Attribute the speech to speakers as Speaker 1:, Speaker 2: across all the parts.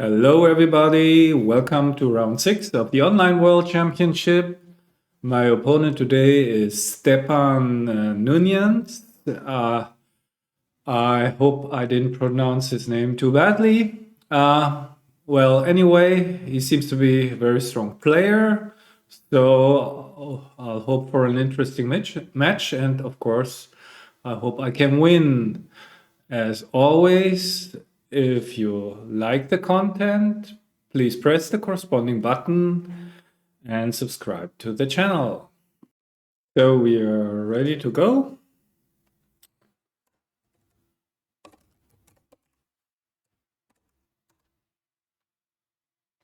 Speaker 1: Hello, everybody. Welcome to round 6 of the Online World Championship. My opponent today is Stepan Nuniyants. I hope I didn't pronounce his name too badly. Well, anyway, he seems to be a very strong player. So I'll hope for an interesting match. And of course, I hope I can win. As always, if you like the content, please press the corresponding button and subscribe to the channel. So we are ready to go.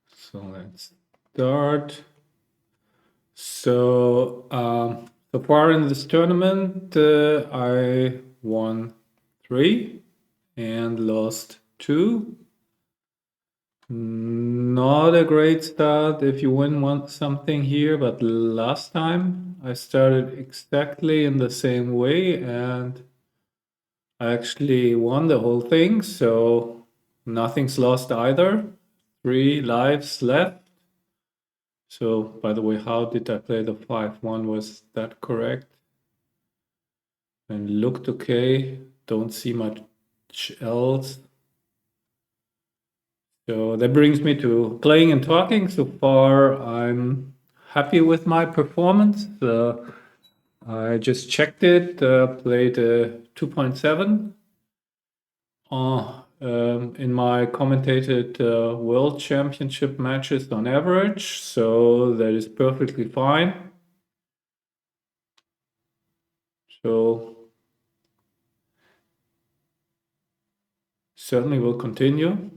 Speaker 1: So let's start. So far in this tournament, I won 3 and lost 2. Not a great start if you win something here, but last time I started exactly in the same way and I actually won the whole thing, so nothing's lost either. 3 lives left. So, by the way, how did I play the 5-1? Was that correct? And looked okay. Don't see much else. So that brings me to playing and talking. So far, I'm happy with my performance. I just checked it, played 2.7 in my commentated World Championship matches on average. So that is perfectly fine. So certainly will continue.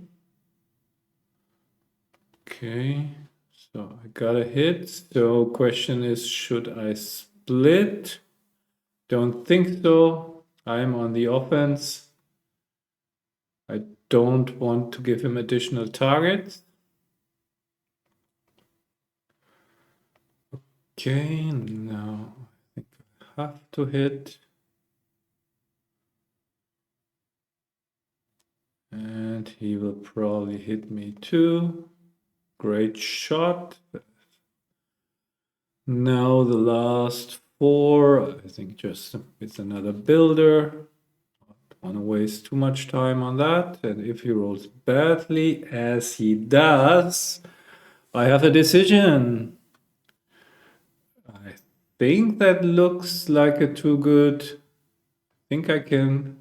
Speaker 1: Okay, so I got a hit. So question is, should I split? Don't think so. I'm on the offense. I don't want to give him additional targets. Okay, now I think I have to hit. And he will probably hit me too. Great shot. Now the last 4, I think just it's another builder. Don't want to waste too much time on that. And if he rolls badly, as he does, I have a decision. I think that looks like a too good. I think I can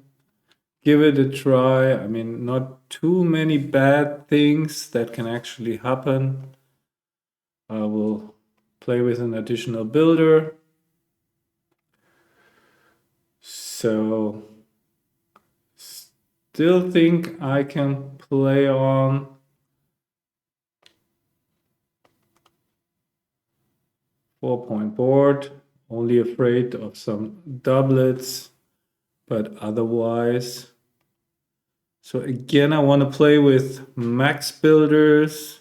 Speaker 1: give it a try. I mean, not too many bad things that can actually happen. I will play with an additional builder. So still think I can play on. Four-point board, only afraid of some doublets, but otherwise. So again, I want to play with max builders.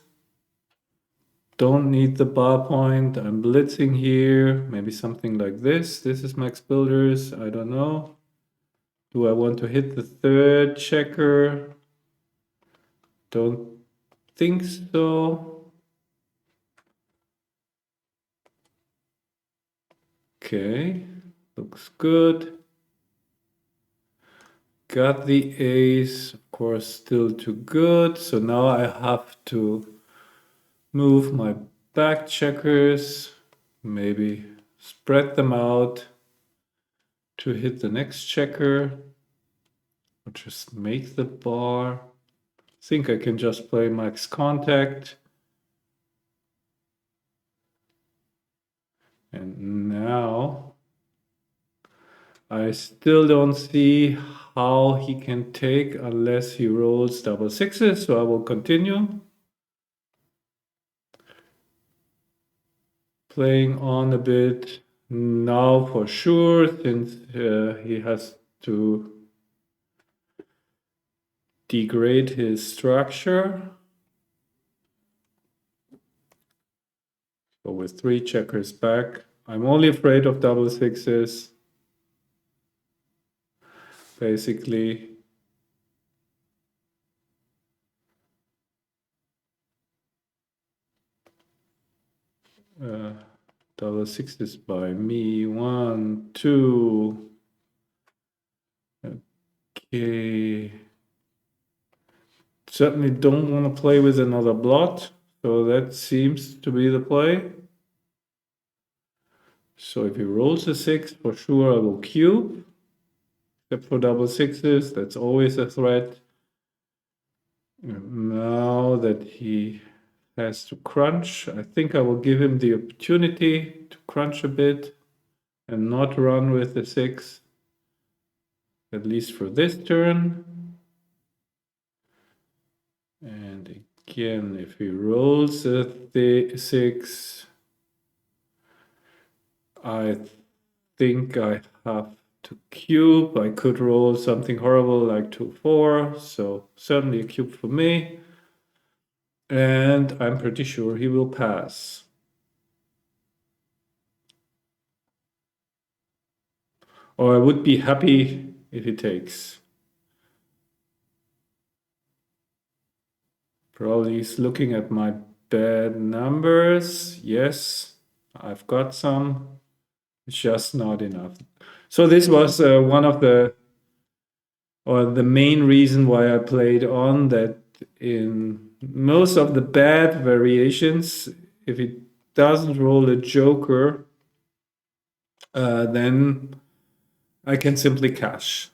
Speaker 1: Don't need the bar point. I'm blitzing here. Maybe something like this. This is max builders. I don't know. Do I want to hit the third checker? Don't think so. Okay, looks good. Got the ace, of course, still too good. So now I have to move my back checkers, maybe spread them out to hit the next checker, or just make the bar. I think I can just play max contact. And now I still don't see how he can take unless he rolls double sixes, so I will continue. Playing on a bit now for sure, since he has to degrade his structure. So with 3 checkers back, I'm only afraid of double sixes. Basically, Double sixes by me. 1, 2. Okay. Certainly don't want to play with another blot. So that seems to be the play. So if he rolls a 6, for sure I will cube. Except for double sixes, that's always a threat. Now that he has to crunch, I think I will give him the opportunity to crunch a bit and not run with the 6, at least for this turn. And again, if he rolls a 6, I think I have to cube. I could roll something horrible like 2, 4, so certainly a cube for me. And I'm pretty sure he will pass. Or I would be happy if he takes. Probably he's looking at my bad numbers. Yes, I've got some. It's just not enough. So this was one of the main reason why I played on that. In most of the bad variations, if it doesn't roll a joker, then I can simply cash.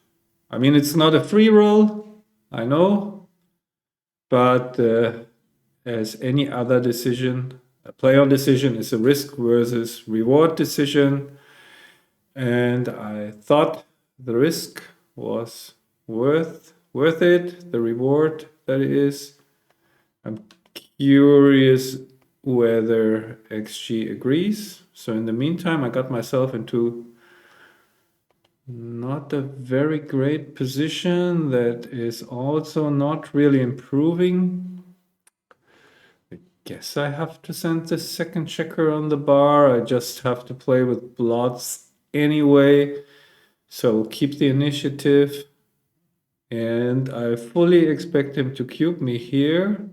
Speaker 1: I mean, it's not a free roll, I know, but as any other decision, a play on decision is a risk versus reward decision. And I thought the risk was worth it, the reward that it is. I'm curious whether XG agrees. So in the meantime, I got myself into not a very great position that is also not really improving. I guess I have to send the second checker on the bar. I just have to play with blots anyway. So keep the initiative. And I fully expect him to cube me here.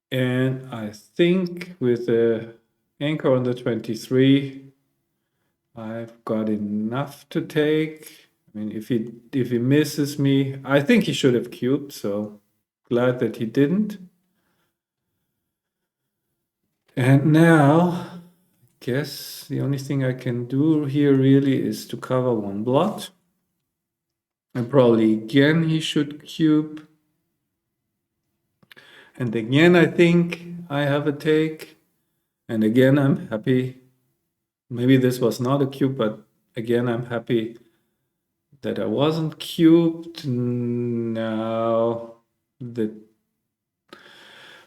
Speaker 1: And I think with the anchor on the 23, I've got enough to take. I mean, if he misses me, I think he should have cubed, so glad that he didn't. And now, I guess the only thing I can do here really is to cover one blot. And probably again he should cube. And again, I think I have a take. And again, I'm happy. Maybe this was not a cube, but again, I'm happy that I wasn't cubed. Now that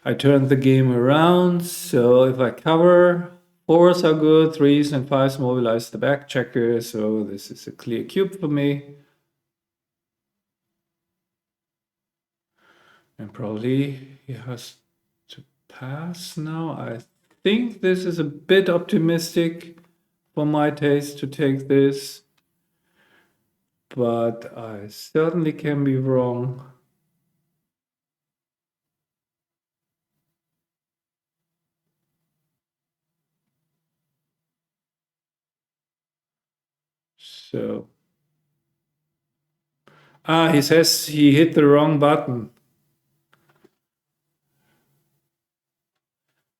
Speaker 1: I turned the game around, so if I cover, 4s are good, 3s and 5s mobilize the back checker, so this is a clear cube for me. And probably he has to pass now. I think this is a bit optimistic for my taste to take this, but I certainly can be wrong. So, he says he hit the wrong button.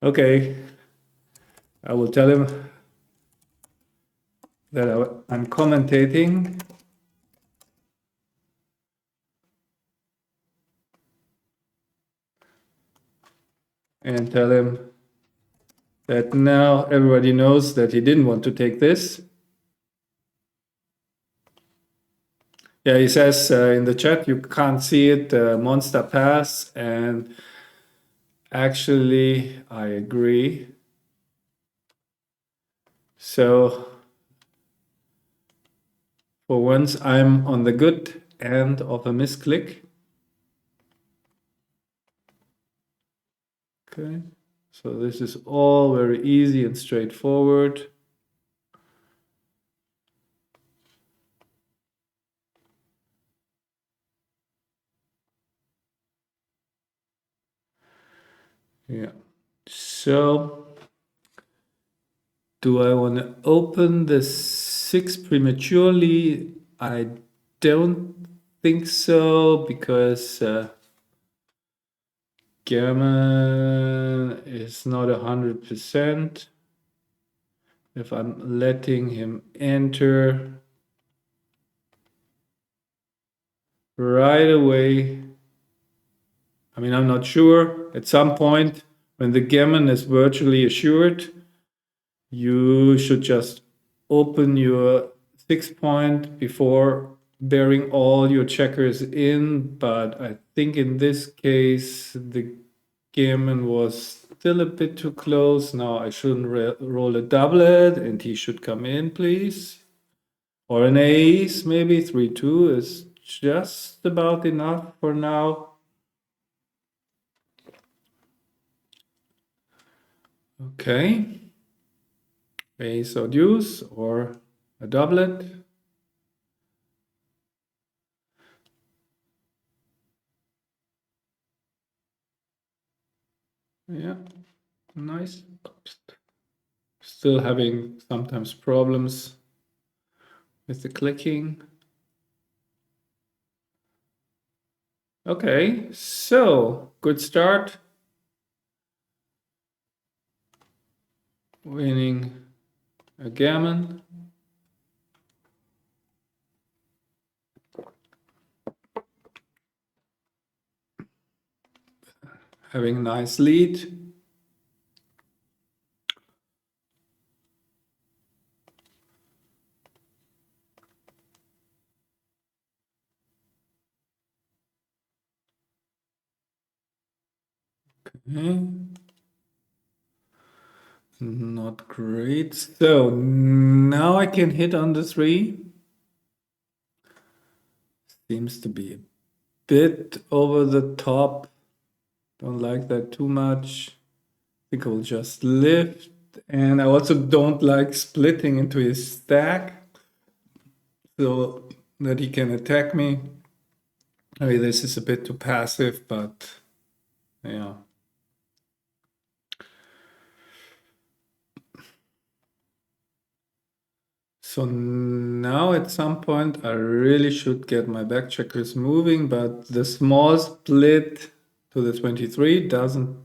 Speaker 1: Okay, I will tell him that I'm commentating. And tell him that now everybody knows that he didn't want to take this. Yeah, he says in the chat, you can't see it, monster pass, and actually I agree. So for once I'm on the good end of a misclick. Okay, so this is all very easy and straightforward. Yeah. So, do I want to open the 6 prematurely? I don't think so because Gammon is not 100%. If I'm letting him enter right away, I mean, I'm not sure. At some point, when the gammon is virtually assured, you should just open your 6 point before bearing all your checkers in. But I think in this case, the gammon was still a bit too close. Now I shouldn't roll a doublet and he should come in, please. Or an ace, maybe 3-2 is just about enough for now. Okay. Ace or deuce or a doublet. Yeah, nice. Still having sometimes problems with the clicking. Okay, so good start. Winning a gammon. Having a nice lead. Okay. Not great. So now I can hit on the 3. Seems to be a bit over the top. Don't like that too much. I think I'll just lift. And I also don't like splitting into his stack so that he can attack me. I mean, this is a bit too passive, but yeah. So now at some point I really should get my back checkers moving, but the small split to the 23 doesn't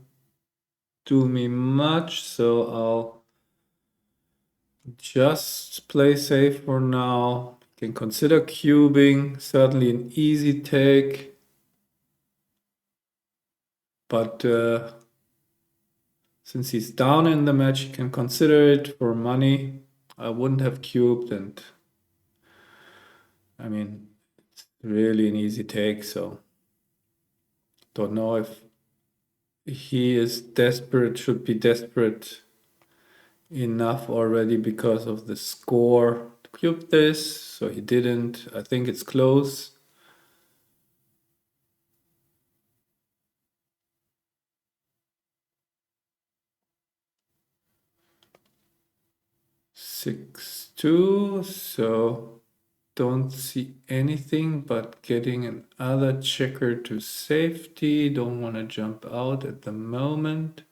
Speaker 1: do me much, so I'll just play safe for now. Can consider cubing, certainly an easy take, but since he's down in the match, he can consider it for money. I wouldn't have cubed, and I mean, it's really an easy take, so don't know if he is desperate, should be desperate enough already because of the score to cube this, so he didn't. I think it's close. Six, two, so don't see anything but getting another checker to safety. Don't want to jump out at the moment.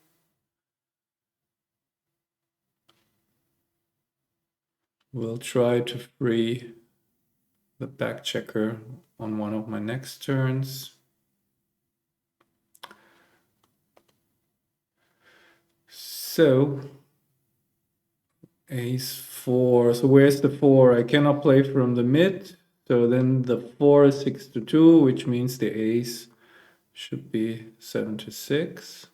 Speaker 1: We'll try to free the back checker on one of my next turns. So, ace 4. So where's the 4? I cannot play from the mid. So then the 4 is 6-2, which means the ace should be 7-6.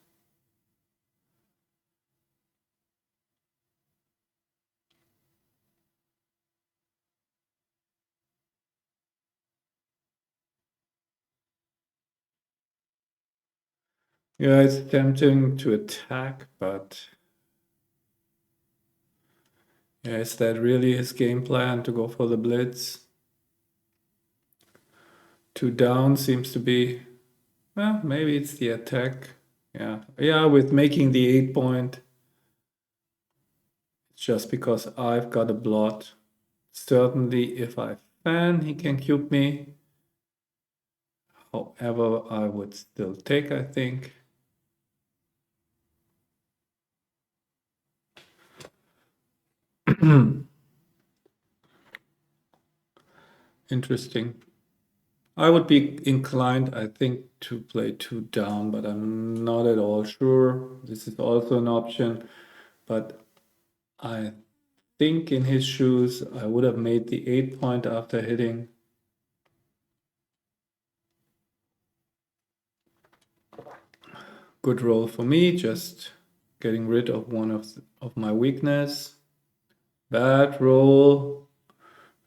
Speaker 1: Yeah, it's tempting to attack, but yeah, is that really his game plan to go for the blitz? 2 down seems to be, well, maybe it's the attack. Yeah, with making the 8 point, it's just because I've got a blot. Certainly, if I fan, he can cube me. However, I would still take, I think. Interesting. I would be inclined, I think, to play two down, but I'm not at all sure. This is also an option, but I think in his shoes, I would have made the 8 point after hitting. Good roll for me, just getting rid of one of my weakness. Bad roll.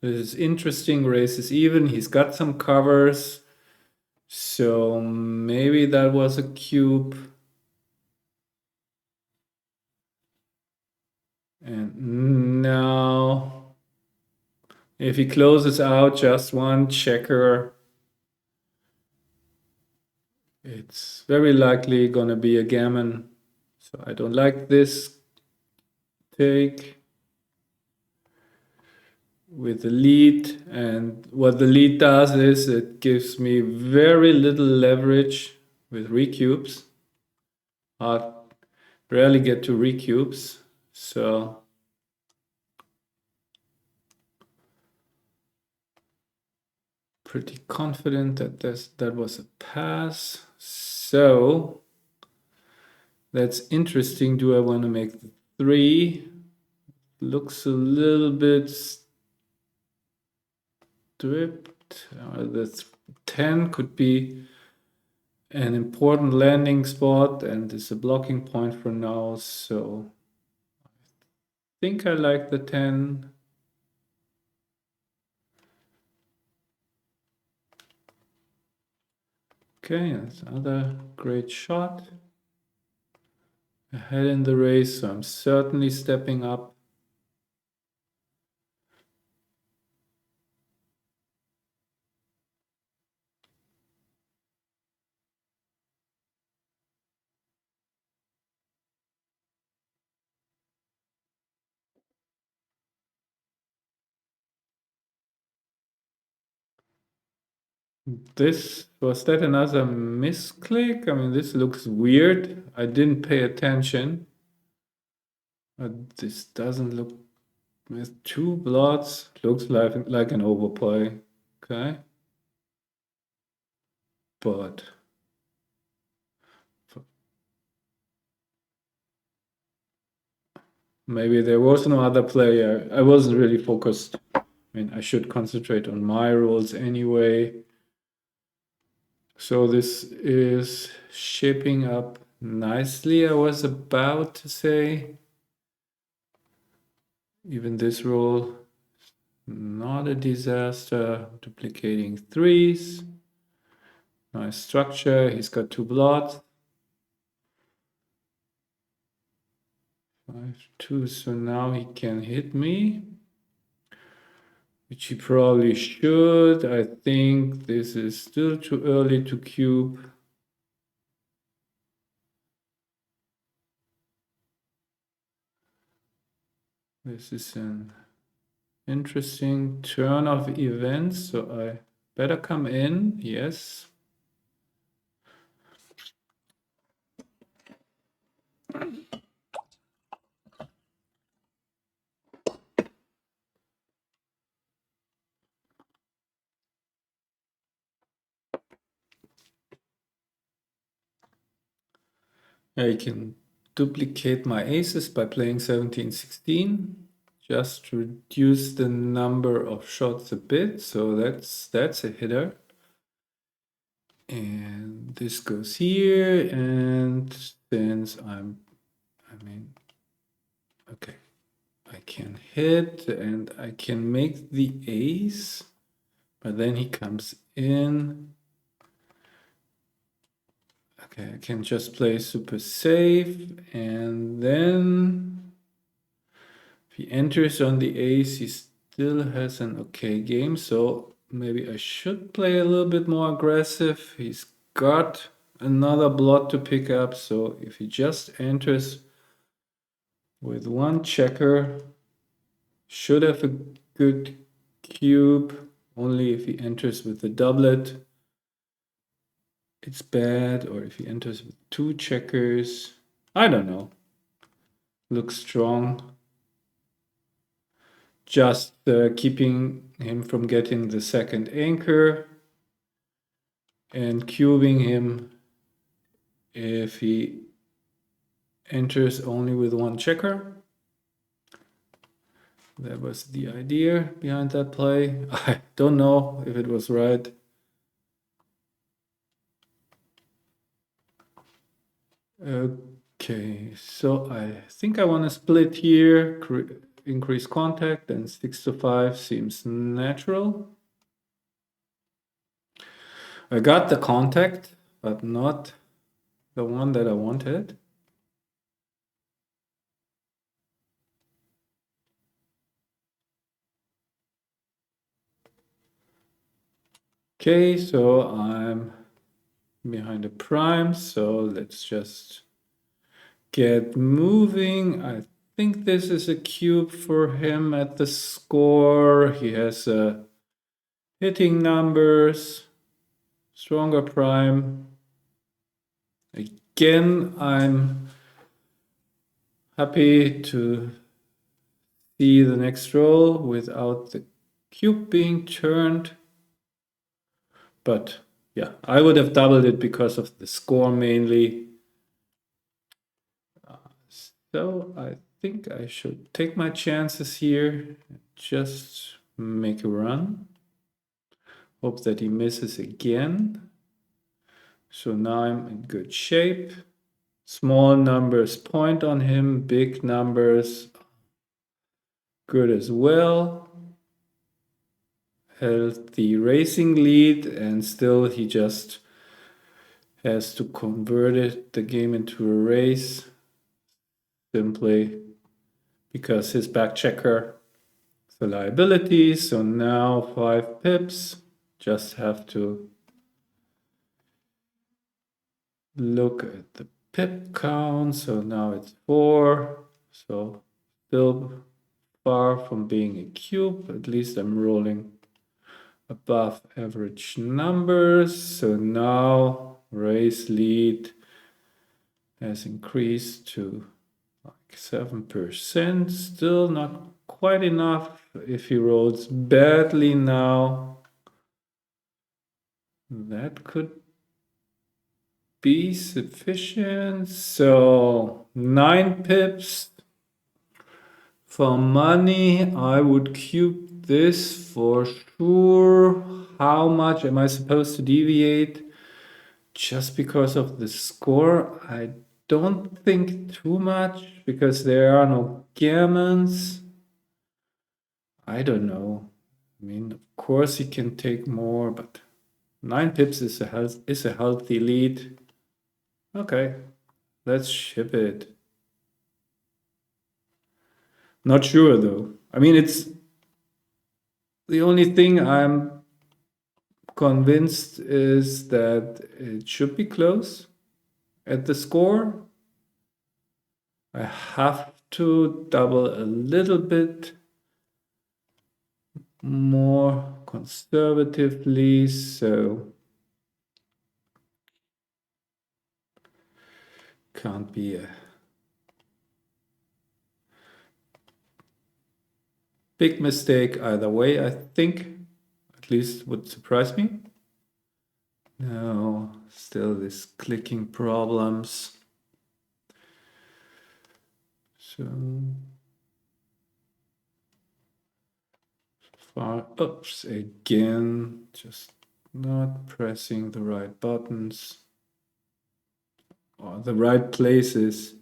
Speaker 1: This is interesting, race is even. He's got some covers. So maybe that was a cube. And now, if he closes out just one checker, it's very likely gonna be a gammon. So I don't like this take with the lead. And what the lead does is it gives me very little leverage with recubes. I rarely get to recubes. So pretty confident that that was a pass. So that's interesting. Do I want to make the 3? Looks a little bit stripped. The 10 could be an important landing spot and is a blocking point for now. So I think I like the 10. Okay, that's another great shot. Ahead in the race, so I'm certainly stepping up. This was that another misclick? I mean, this looks weird. I didn't pay attention. But this doesn't look with 2 blots. Looks like an overplay. Okay. But maybe there was no other player. I wasn't really focused. I mean, I should concentrate on my rules anyway. So this is shaping up nicely, I was about to say. Even this roll, not a disaster. Duplicating 3s. Nice structure. He's got 2 blots. 5-2, so now he can hit me, which he probably should. I think this is still too early to cube. This is an interesting turn of events, so I better come in. Yes. I can duplicate my aces by playing 17-16, just to reduce the number of shots a bit. So that's a hitter. And this goes here, and since okay, I can hit and I can make the ace, but then he comes in. Okay, I can just play super safe, and then if he enters on the ace, he still has an okay game, so maybe I should play a little bit more aggressive. He's got another blot to pick up, so if he just enters with one checker, should have a good cube. Only if he enters with the doublet, it's bad, or if he enters with 2 checkers, I don't know. Looks strong. just keeping him from getting the second anchor and cubing him if he enters only with one checker. That was the idea behind that play. I don't know if it was right. Okay, so I think I want to split here, increase contact, and 6 to 5 seems natural. I got the contact, but not the one that I wanted. Okay, so I'm behind the prime, so let's just get moving. I think this is a cube for him at the score. He has hitting numbers, stronger prime. Again, I'm happy to see the next roll without the cube being turned. But yeah, I would have doubled it because of the score mainly. So I think I should take my chances here, just make a run. Hope that he misses again. So now I'm in good shape. Small numbers point on him, big numbers good as well. Held the racing lead, and still he just has to convert the game into a race simply because his back checker is a liability. So now 5 pips. Just have to look at the pip count. So now it's 4. So still far from being a cube. At least I'm rolling above average numbers. So now race lead has increased to like 7%. Still not quite enough. If he rolls badly now, that could be sufficient. So 9 pips for money. I would cube this for sure. How much am I supposed to deviate? Just because of the score, I don't think too much because there are no gammons. I don't know. I mean, of course he can take more, but 9 pips is a healthy lead. Okay, let's ship it. Not sure though. I mean, it's the only thing I'm convinced is that it should be close at the score. I have to double a little bit more conservatively, so can't be a big mistake either way, I think. At least would surprise me. No, still this clicking problems. So far, oops, again, just not pressing the right buttons or the right places.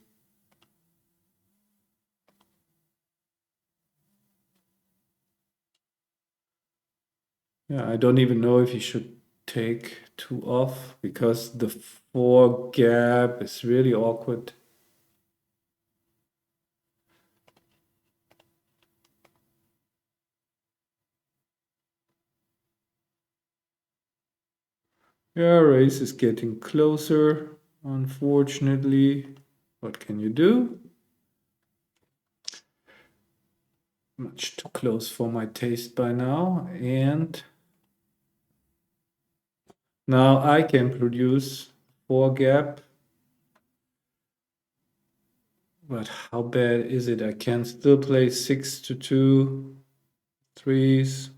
Speaker 1: Yeah, I don't even know if you should take 2 off because the 4 gap is really awkward. Yeah, race is getting closer, unfortunately. What can you do? Much too close for my taste by now. And now I can produce 4 gap. But how bad is it? I can still play 6 to 2. threes.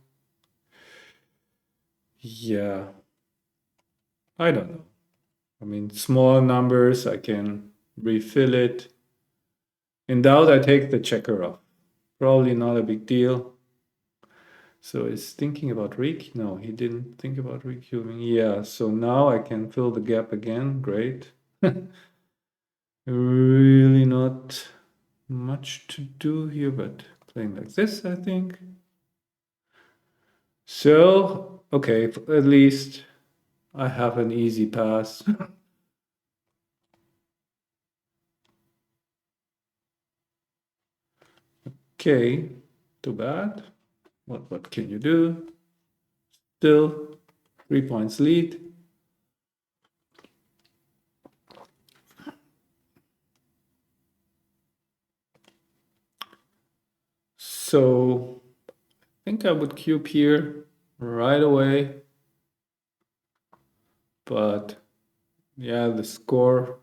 Speaker 1: Yeah, I don't know. I mean, small numbers, I can refill it. In doubt, I take the checker off. Probably not a big deal. So is thinking about no, he didn't think about recubing. Yeah, so now I can fill the gap again. Great. Really not much to do here, but playing like this, I think. So, okay, at least I have an easy pass. Okay, too bad. What can you do? Still 3 points lead. So I think I would cube here right away. But yeah, the score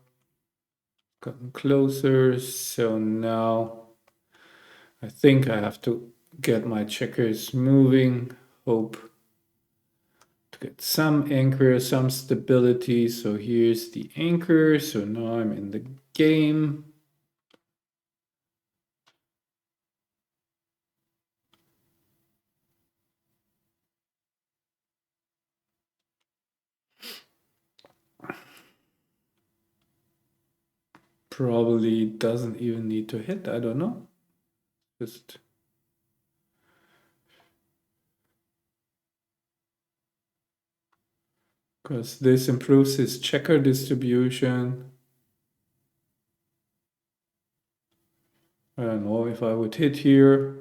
Speaker 1: gotten closer. So now I think I have to get my checkers moving. Hope to get some anchor, some stability. So here's the anchor. So now I'm in the game. Probably doesn't even need to hit. I don't know. Just because this improves his checker distribution. I don't know if I would hit here.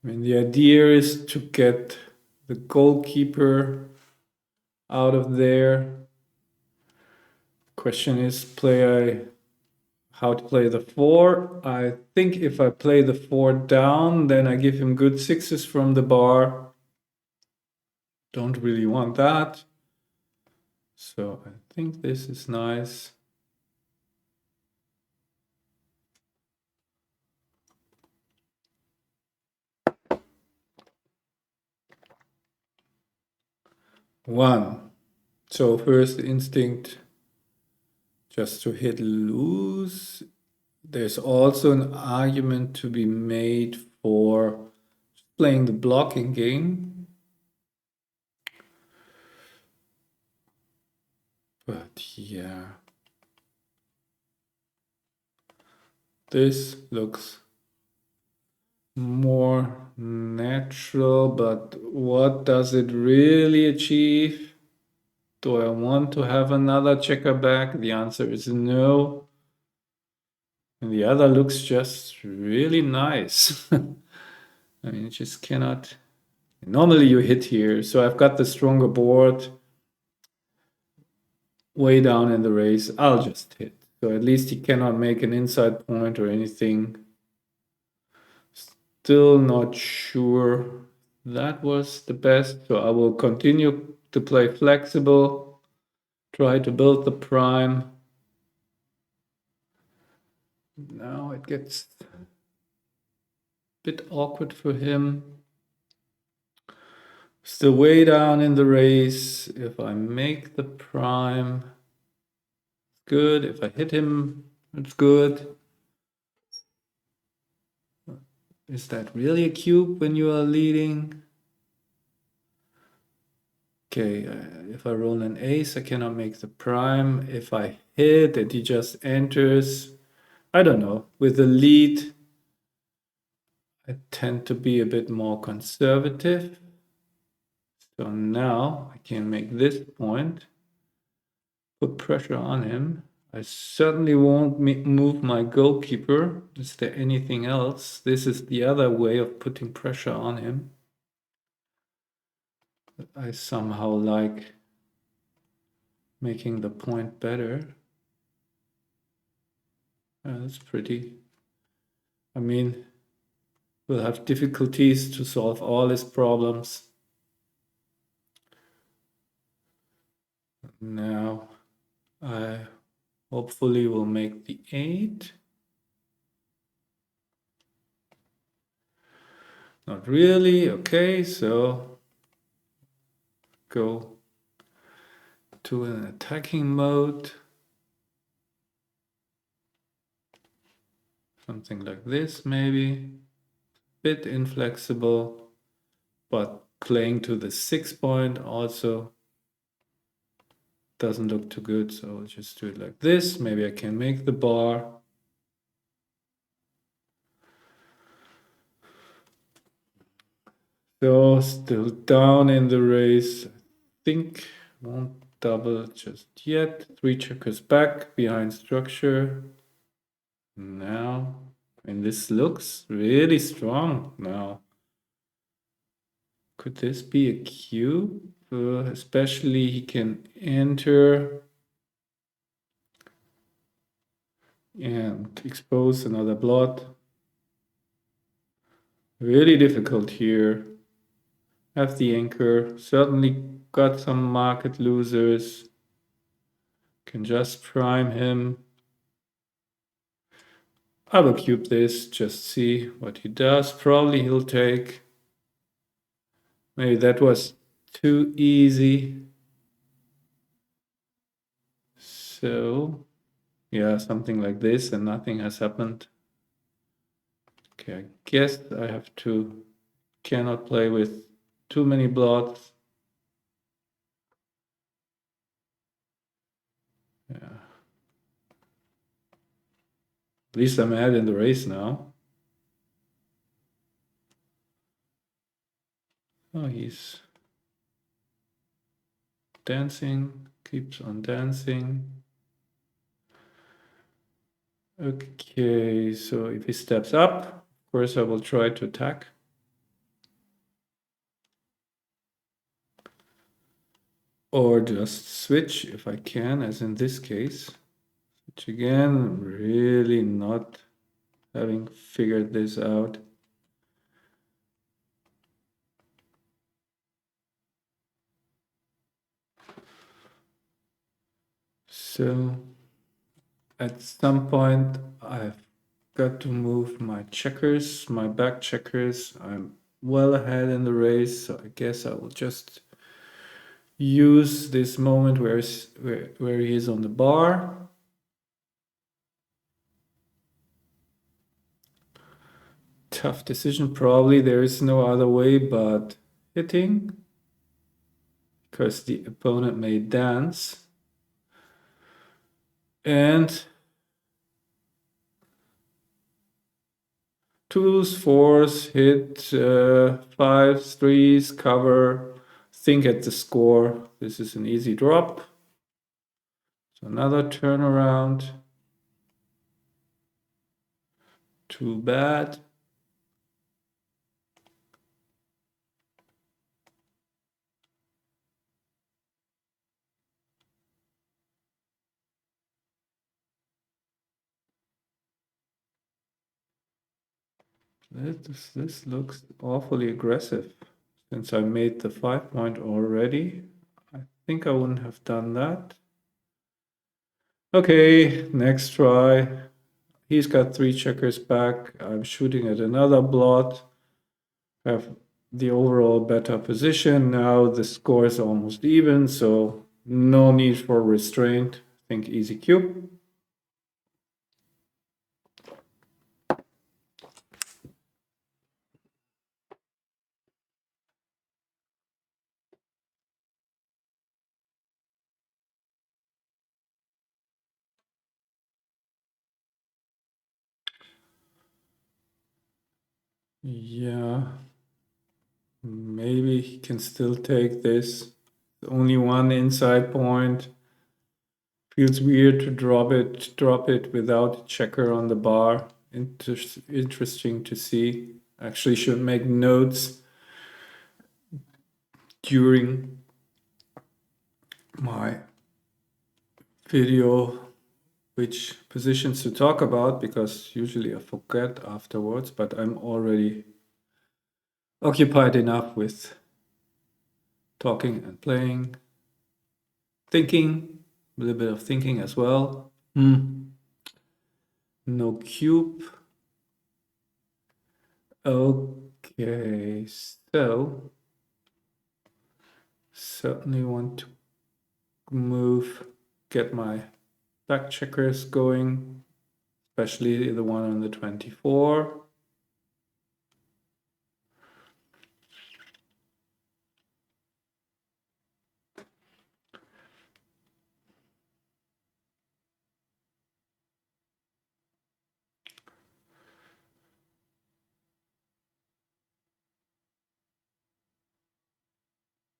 Speaker 1: I mean, the idea is to get the goalkeeper out of there. Question is, how to play the 4. I think if I play the 4 down, then I give him good 6s from the bar. Don't really want that. So I think this is nice. One. So first instinct, just to hit loose. There's also an argument to be made for playing the blocking game. But yeah. This looks more natural, but what does it really achieve? Do I want to have another checker back? The answer is no. And the other looks just really nice. I mean, it just cannot. Normally you hit here, so I've got the stronger board way down in the race. I'll just hit. So at least he cannot make an inside point or anything. Still not sure that was the best. So I will continue to play flexible, try to build the prime. Now it gets a bit awkward for him. Still way down in the race. If I make the prime, it's good. If I hit him, it's good. Is that really a cube when you are leading? Okay, if I roll an ace, I cannot make the prime. If I hit and he just enters, I don't know. With the lead, I tend to be a bit more conservative. So now I can make this point, put pressure on him. I certainly won't move my goalkeeper. Is there anything else? This is the other way of putting pressure on him. I somehow like making the point better. That's pretty. I mean, we'll have difficulties to solve all his problems. Now, I hopefully will make the 8. Not really. Okay, so go to an attacking mode. Something like this, maybe. Bit inflexible, but playing to the 6 point also doesn't look too good. So I'll just do it like this. Maybe I can make the bar. So still down in the race. I think won't double just yet. 3 checkers back behind structure. Now, and this looks really strong now. Could this be a cube? Especially he can enter and expose another blot. Really difficult here. Have the anchor. Certainly got some market losers. Can just prime him. I will cube this, just see what he does. Probably he'll take. Maybe that was too easy. So, yeah, something like this, and nothing has happened. Okay, I guess I have to, cannot play with too many blots. Yeah. At least I'm ahead in the race now. Oh, he's dancing, keeps on dancing. Okay, so if he steps up, of course I will try to attack. Or just switch if I can, as in this case. Switch again, really not having figured this out. So at some point I've got to move my checkers, my back checkers. I'm well ahead in the race, so I guess I will just use this moment where he is on the bar. Tough decision, probably there is no other way but hitting, because the opponent may dance. And twos, fours, hit, fives, threes, cover, think at the score. This is an easy drop. So another turnaround. Too bad. This looks awfully aggressive. Since I made the 5 point already, I think I wouldn't have done that. Okay, next try. He's got 3 checkers back. I'm shooting at another blot. I have the overall better position. Now the score is almost even, so no need for restraint. I think easy cube. Yeah, maybe he can still take this. Only one inside point. Feels weird to drop it without a checker on the bar. Interesting to see. Actually should make notes during my video which positions to talk about, because usually I forget afterwards, but I'm already occupied enough with talking and playing, thinking, a little bit of thinking as well. No cube. Okay, so certainly want to move, get my back checkers going, especially the one on the 24.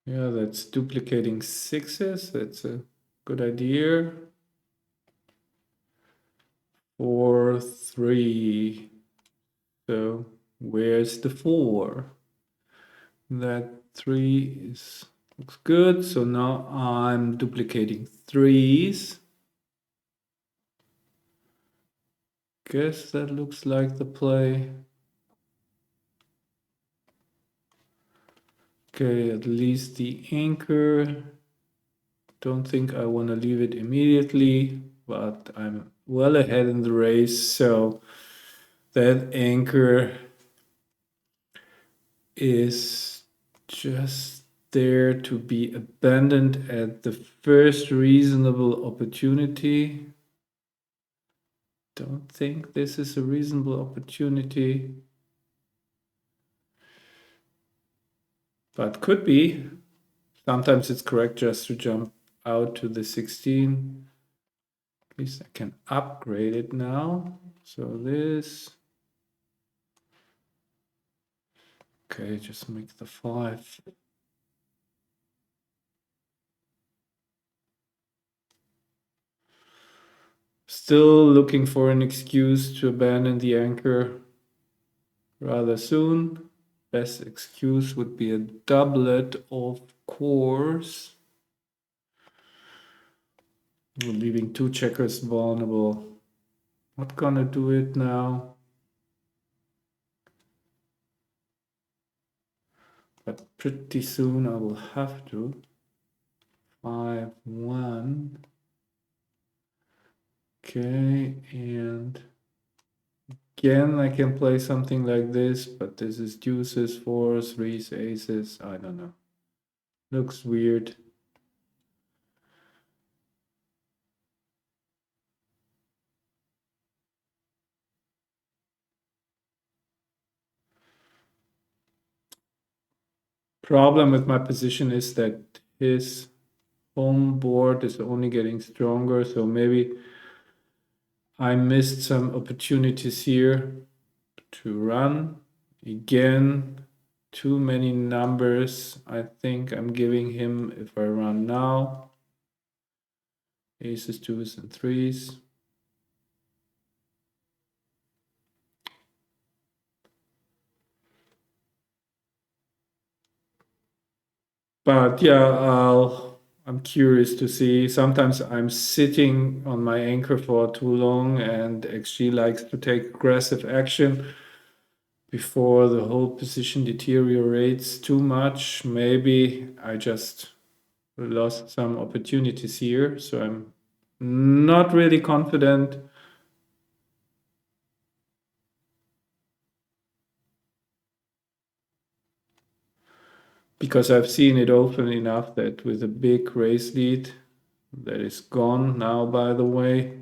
Speaker 1: Yeah, that's duplicating sixes. That's a good idea. 4, 3. So where's the 4? That 3 looks good. So now I'm duplicating 3s. Guess that looks like the play. Okay, at least the anchor. Don't think I want to leave it immediately, but I'm well ahead in the race, so that anchor is just there to be abandoned at the first reasonable opportunity. Don't think this is a reasonable opportunity, but could be. Sometimes it's correct just to jump out to the 16. At least I can upgrade it now. So this. Okay, just make the 5. Still looking for an excuse to abandon the anchor rather soon. Best excuse would be a doublet, of course. We're leaving 2 checkers vulnerable. Not gonna do it now. But pretty soon I will have to. 5, 1. Okay, and again I can play something like this, but this is deuces, 4s, 3s, aces. I don't know. Looks weird. Problem with my position is that his home board is only getting stronger, so maybe I missed some opportunities here to run. Again, too many numbers. I think I'm giving him if I run now. Aces, 2s, and 3s. But yeah, I'm curious to see. Sometimes I'm sitting on my anchor for too long, and XG likes to take aggressive action before the whole position deteriorates too much. Maybe I just lost some opportunities here, so I'm not really confident. Because I've seen it often enough that with a big race lead that is gone now, by the way,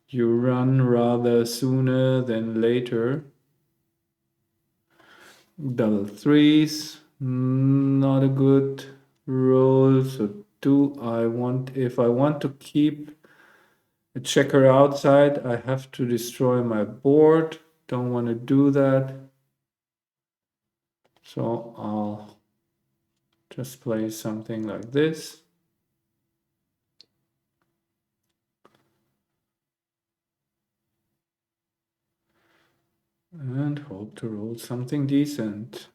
Speaker 1: you run rather sooner than later. Double 3s, not a good roll. So if I want to keep a checker outside, I have to destroy my board. Don't want to do that. So I'll just play something like this. And hope to roll something decent.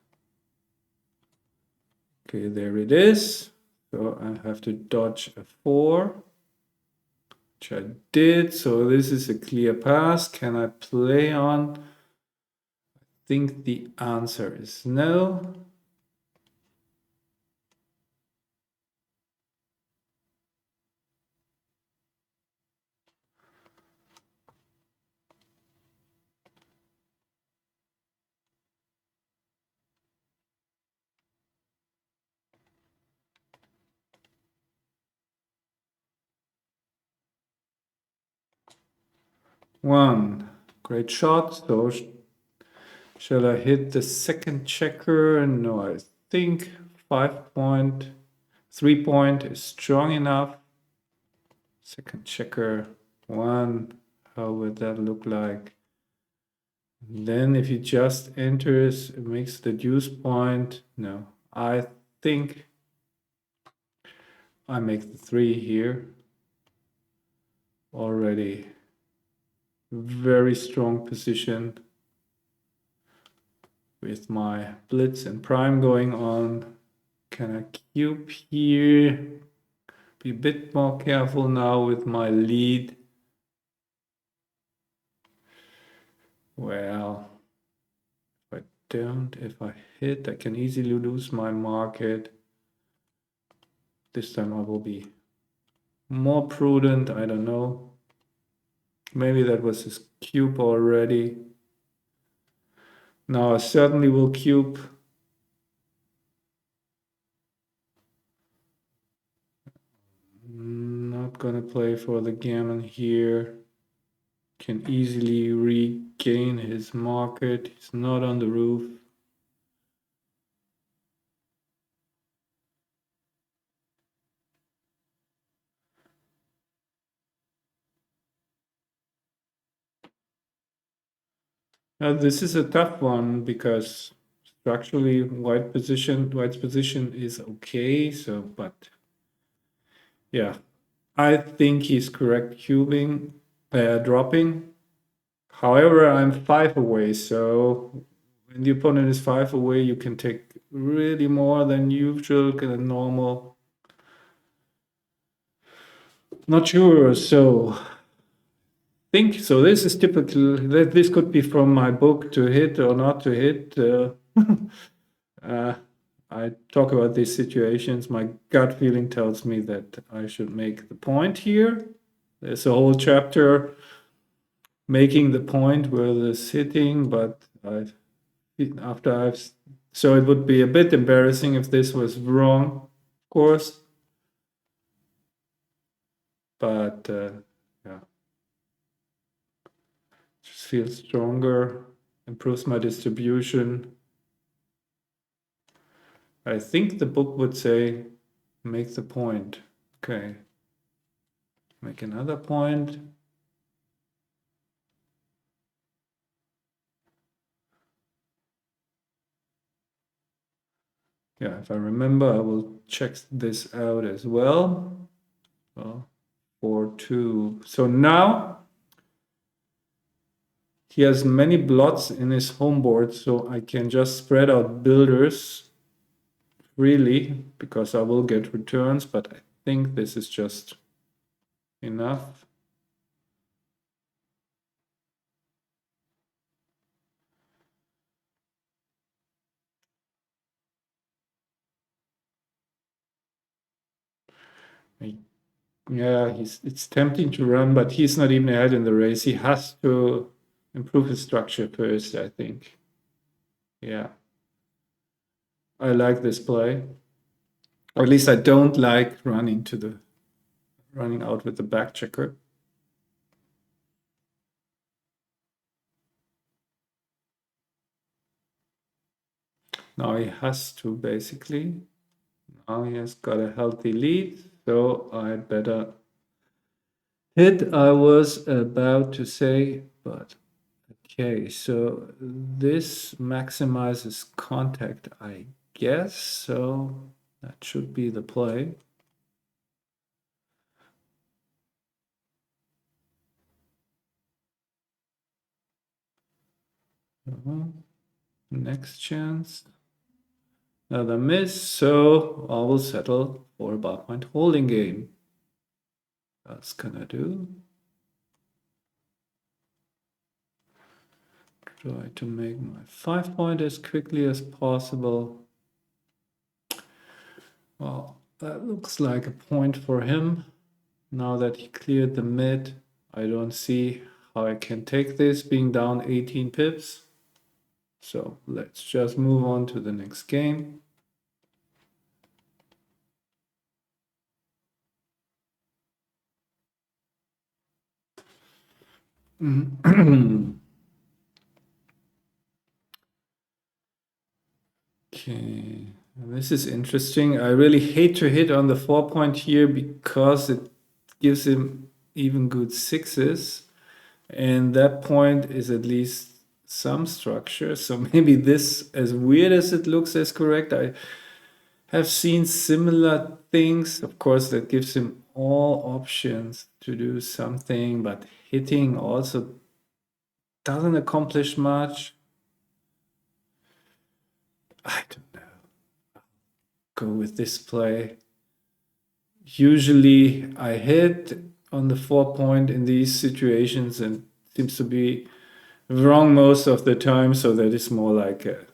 Speaker 1: Okay, there it is. So I have to dodge a 4, which I did. So this is a clear pass. Can I play on? I think the answer is no. 1. Great shot. So shall I hit the second checker? No, I think 5 point, 3 point is strong enough. Second checker, 1. How would that look like? Then if he just enters, it makes the deuce point. No, I think I make the 3 here. Already very strong position with my blitz and prime going on. Can I cube here? Be a bit more careful now with my lead. Well, if I hit, I can easily lose my market. This time I will be more prudent, I don't know. Maybe that was his cube already. Now I certainly will cube. Not gonna play for the gammon here. Can easily regain his market. He's not on the roof. Now this is a tough one because structurally white's position is okay. So, but yeah, I think he's correct cubing, dropping. However, I'm 5 away, so when the opponent is 5 away, you can take really more than usual, kind of normal. Not sure, so think so. This is typical. This could be from my book, to hit or not to hit. I talk about these situations. My gut feeling tells me that I should make the point here. There's a whole chapter making the point where this hitting, but so it would be a bit embarrassing if this was wrong, of course. But yeah, just feels stronger, improves my distribution. I think the book would say, make the point. Okay. Make another point. Yeah, if I remember, I will check this out as well. Well, 4-2. So now he has many blots in his home board, so I can just spread out builders freely because I will get returns, but I think this is just enough. Yeah, it's tempting to run, but he's not even ahead in the race. He has to improve his structure first, I think. Yeah. I like this play. Or at least I don't like running out with the back checker. Now he has to basically. Now he has got a healthy lead, so I better hit. I was about to say, but okay, so this maximizes contact, I guess, so that should be the play. Next chance. Another miss, so I will settle for a bar point holding game. What else can I do? Try to make my 5 point as quickly as possible. Well, that looks like a point for him. Now that he cleared the mid, I don't see how I can take this being down 18 pips. So let's just move on to the next game. Okay, this is interesting. I really hate to hit on the 4 point here because it gives him even good sixes. And that point is at least some structure. So maybe this, as weird as it looks, is correct. I have seen similar things. Of course, that gives him all options to do something, but hitting also doesn't accomplish much. I don't know. Go with this play. Usually I hit on the 4 point in these situations and seems to be wrong most of the time. So that is more like a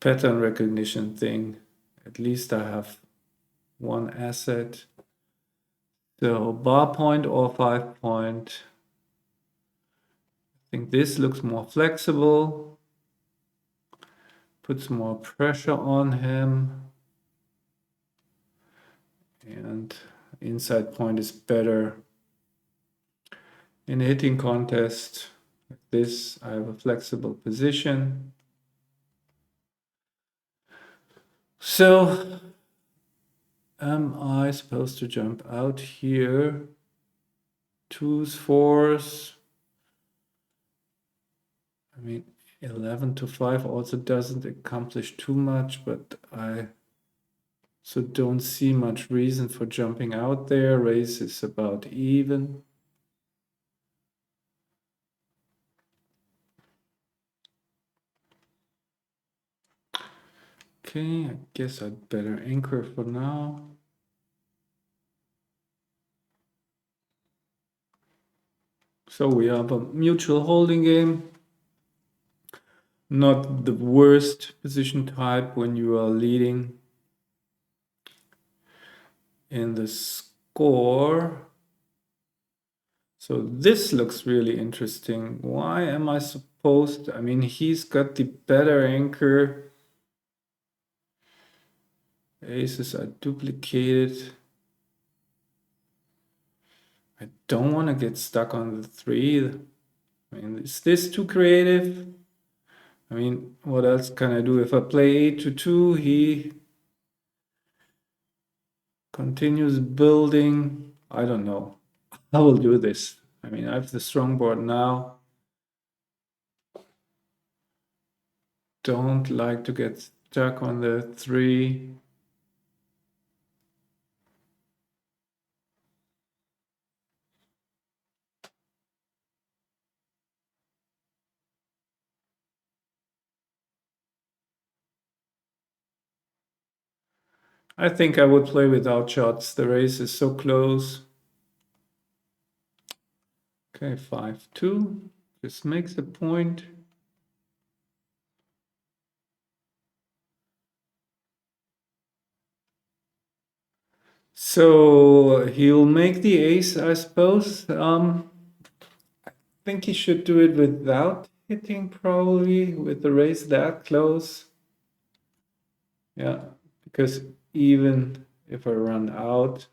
Speaker 1: pattern recognition thing. At least I have one asset. So bar point or 5 point. I think this looks more flexible. Puts more pressure on him. And inside point is better. In a hitting contest like this, I have a flexible position. So am I supposed to jump out here? Twos, fours. I mean, 11 to 5 also doesn't accomplish too much, but I so don't see much reason for jumping out there. Race is about even. Okay, I guess I'd better anchor for now. So we have a mutual holding game. Not the worst position type when you are leading in the score. So this looks really interesting. Why am I supposed, I mean, he's got the better anchor. Aces are duplicated. I don't want to get stuck on the 3. I mean, is this too creative? I mean, what else can I do? If I play 8 to 2, he continues building. I don't know. I will do this. I mean, I have the strong board now. Don't like to get stuck on the 3. I think I would play without shots. The race is so close. Okay, 5-2. This makes a point. So he'll make the ace, I suppose. I think he should do it without hitting, probably, with the race that close. Yeah, because even if I run out,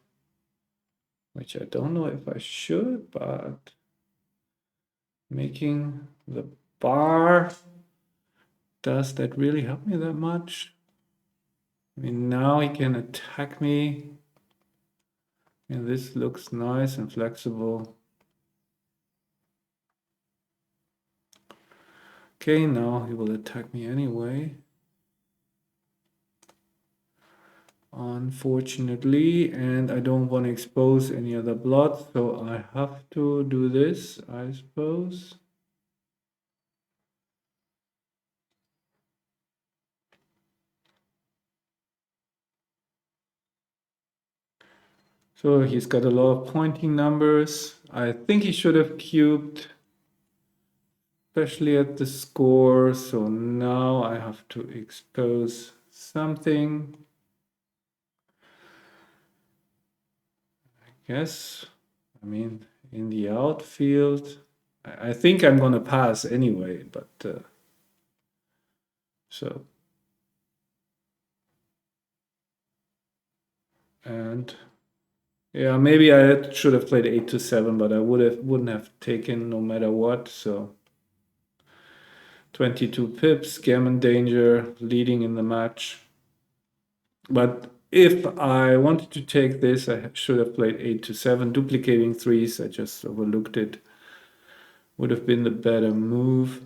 Speaker 1: which I don't know if I should, but making the bar, does that really help me that much? I mean, now he can attack me. And this looks nice and flexible. Okay, now he will attack me anyway. Unfortunately, and I don't want to expose any other blots, so I have to do this, I suppose. So he's got a lot of pointing numbers. I think he should have cubed, especially at the score. So now I have to expose something. I guess, I mean, in the outfield, I think I'm gonna pass anyway, but so. And Yeah, maybe I should have played 8 to 7, but I wouldn't have taken no matter what. So 22 pips, gammon danger, leading in the match. But if I wanted to take this, I should have played 8 to 7, duplicating threes. I just overlooked it. Would have been the better move.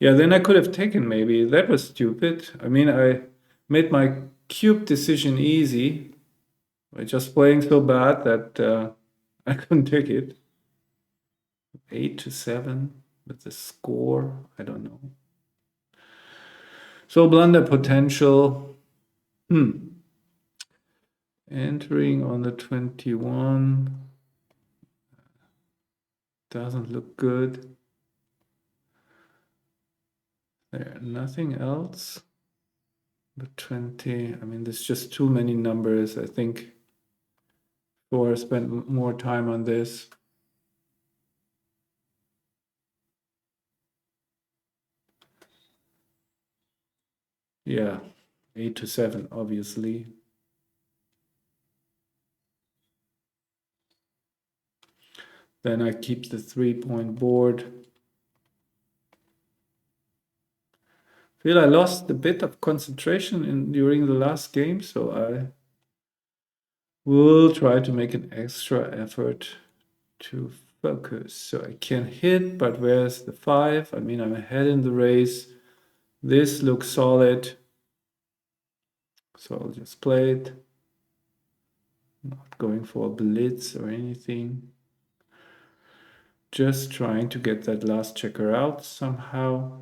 Speaker 1: Yeah, then I could have taken maybe. That was stupid. I mean, I made my cube decision easy by just playing so bad that I couldn't take it. 8 to 7 with the score. I don't know. So blunder potential. Entering on the 21 doesn't look good. There, nothing else. The 20. I mean, there's just too many numbers. I think before I spent more time on this. Yeah, 8 to 7, obviously. Then I keep the 3-point board. Feel I lost a bit of concentration during the last game, so I will try to make an extra effort to focus. So I can hit, but where's the 5? I mean, I'm ahead in the race. This looks solid. So I'll just play it. Not going for a blitz or anything. Just trying to get that last checker out somehow.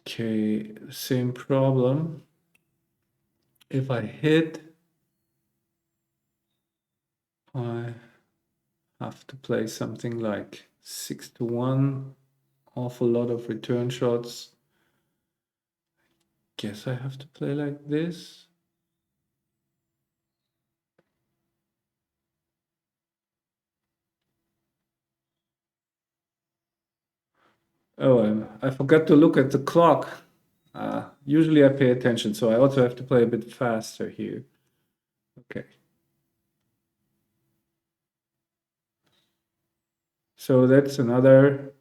Speaker 1: Okay, same problem. If I hit, I have to play something like 6 to 1. Awful lot of return shots. Guess I have to play like this. Oh, I forgot to look at the clock. Usually I pay attention, so I also have to play a bit faster here. Okay. So that's another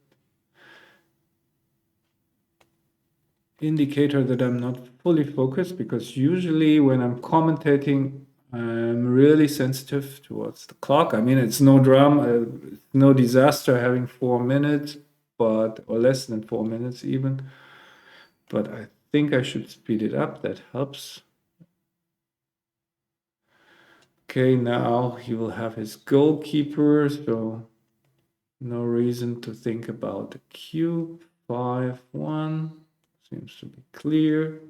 Speaker 1: indicator that I'm not fully focused, because usually when I'm commentating, I'm really sensitive towards the clock. I mean, it's no drama, no disaster having 4 minutes, or less than 4 minutes even. But I think I should speed it up. That helps. Okay, now he will have his goalkeeper, so no reason to think about the cube. 5-1 seems to be clear.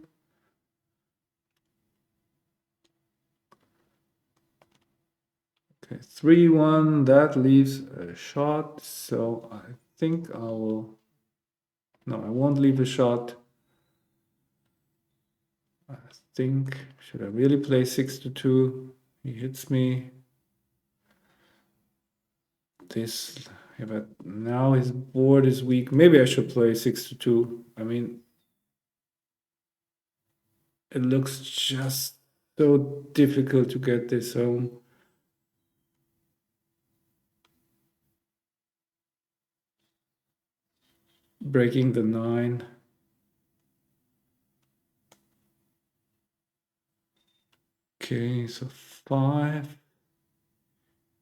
Speaker 1: Okay, 3-1, that leaves a shot, so I think I will... No, I won't leave a shot. I think, should I really play 6-2? He hits me. This, yeah, but now his board is weak. Maybe I should play 6-2. I mean, it looks just so difficult to get this home. Breaking the 9. Okay, so 5.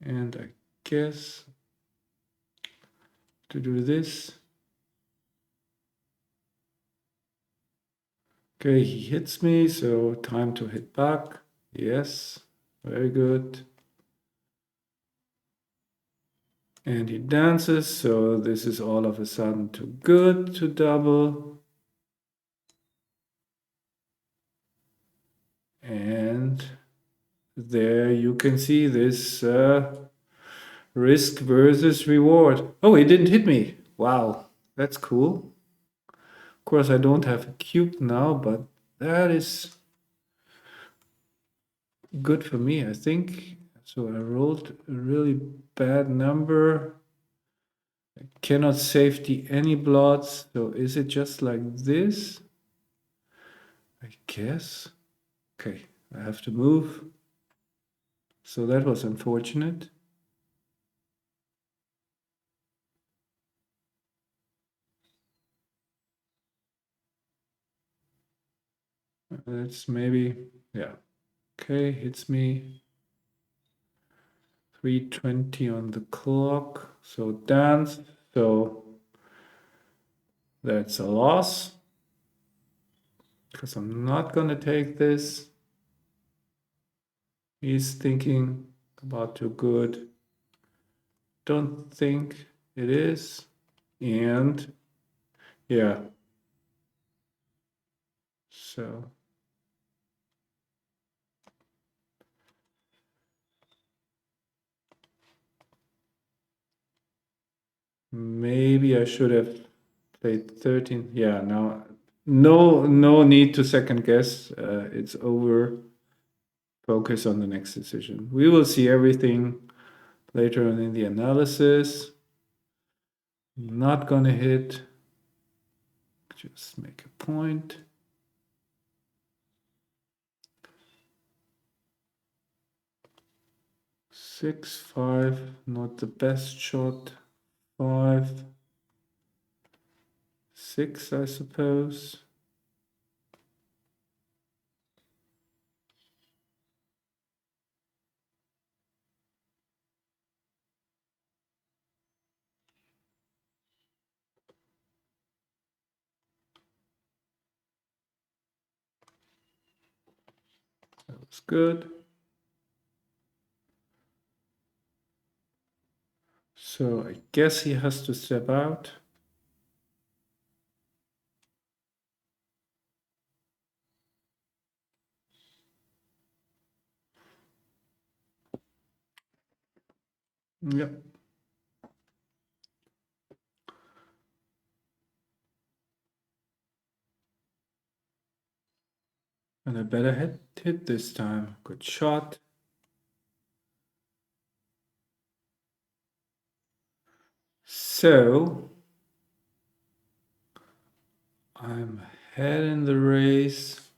Speaker 1: And I guess to do this. Okay, he hits me, so time to hit back. Yes, very good. And he dances, so this is all of a sudden too good to double. And there you can see this risk versus reward. Oh, he didn't hit me. Wow, that's cool. Of course, I don't have a cube now, but that is good for me, I think. So I rolled a really bad number. I cannot safety any blots, so is it just like this? I guess. Okay, I have to move. So that was unfortunate. Let's maybe, yeah. Okay, hits me. 3:20 on the clock. So dance. So that's a loss. Because I'm not gonna take this. He's thinking about too good. Don't think it is. And yeah. So maybe I should have played 13. Yeah, now no need to second guess. It's over. Focus on the next decision. We will see everything later on in the analysis. Not gonna hit. Just make a point. 6, 5, not the best shot. 5, 6, I suppose. That was good. So I guess he has to step out. Yep. And I better hit this time. Good shot. So I'm ahead in the race.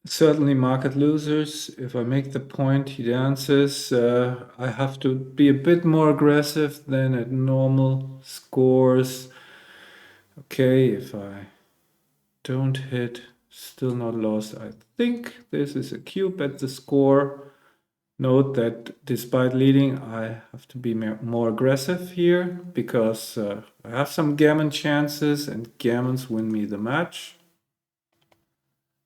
Speaker 1: Certainly market losers. If I make the point he dances, I have to be a bit more aggressive than at normal scores. Okay, if I don't hit, still not lost. I think this is a cube at the score. Note that despite leading, I have to be more aggressive here because I have some gammon chances and gammons win me the match.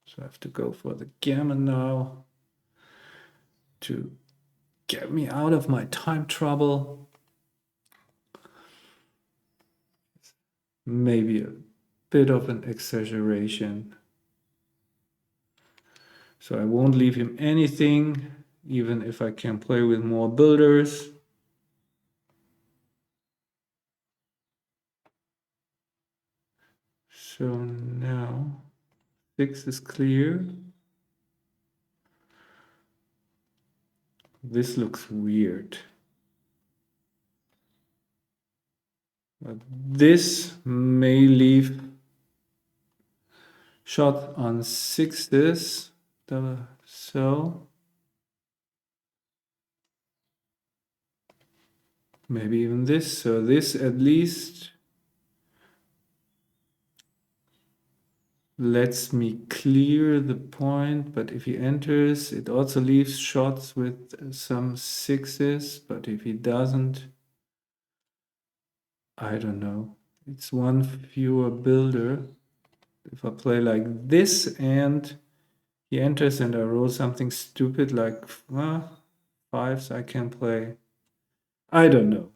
Speaker 1: So I have to go for the gammon now to get me out of my time trouble. Maybe a bit of an exaggeration. So I won't leave him anything, even if I can play with more builders. So now 6 is clear. This looks weird. But this may leave shot on 6s. So maybe even this. So this at least lets me clear the point, but if he enters, it also leaves shots with some 6s, but if he doesn't, I don't know. It's one fewer builder. If I play like this and he enters and I roll something stupid like 5s, I can play. I don't know.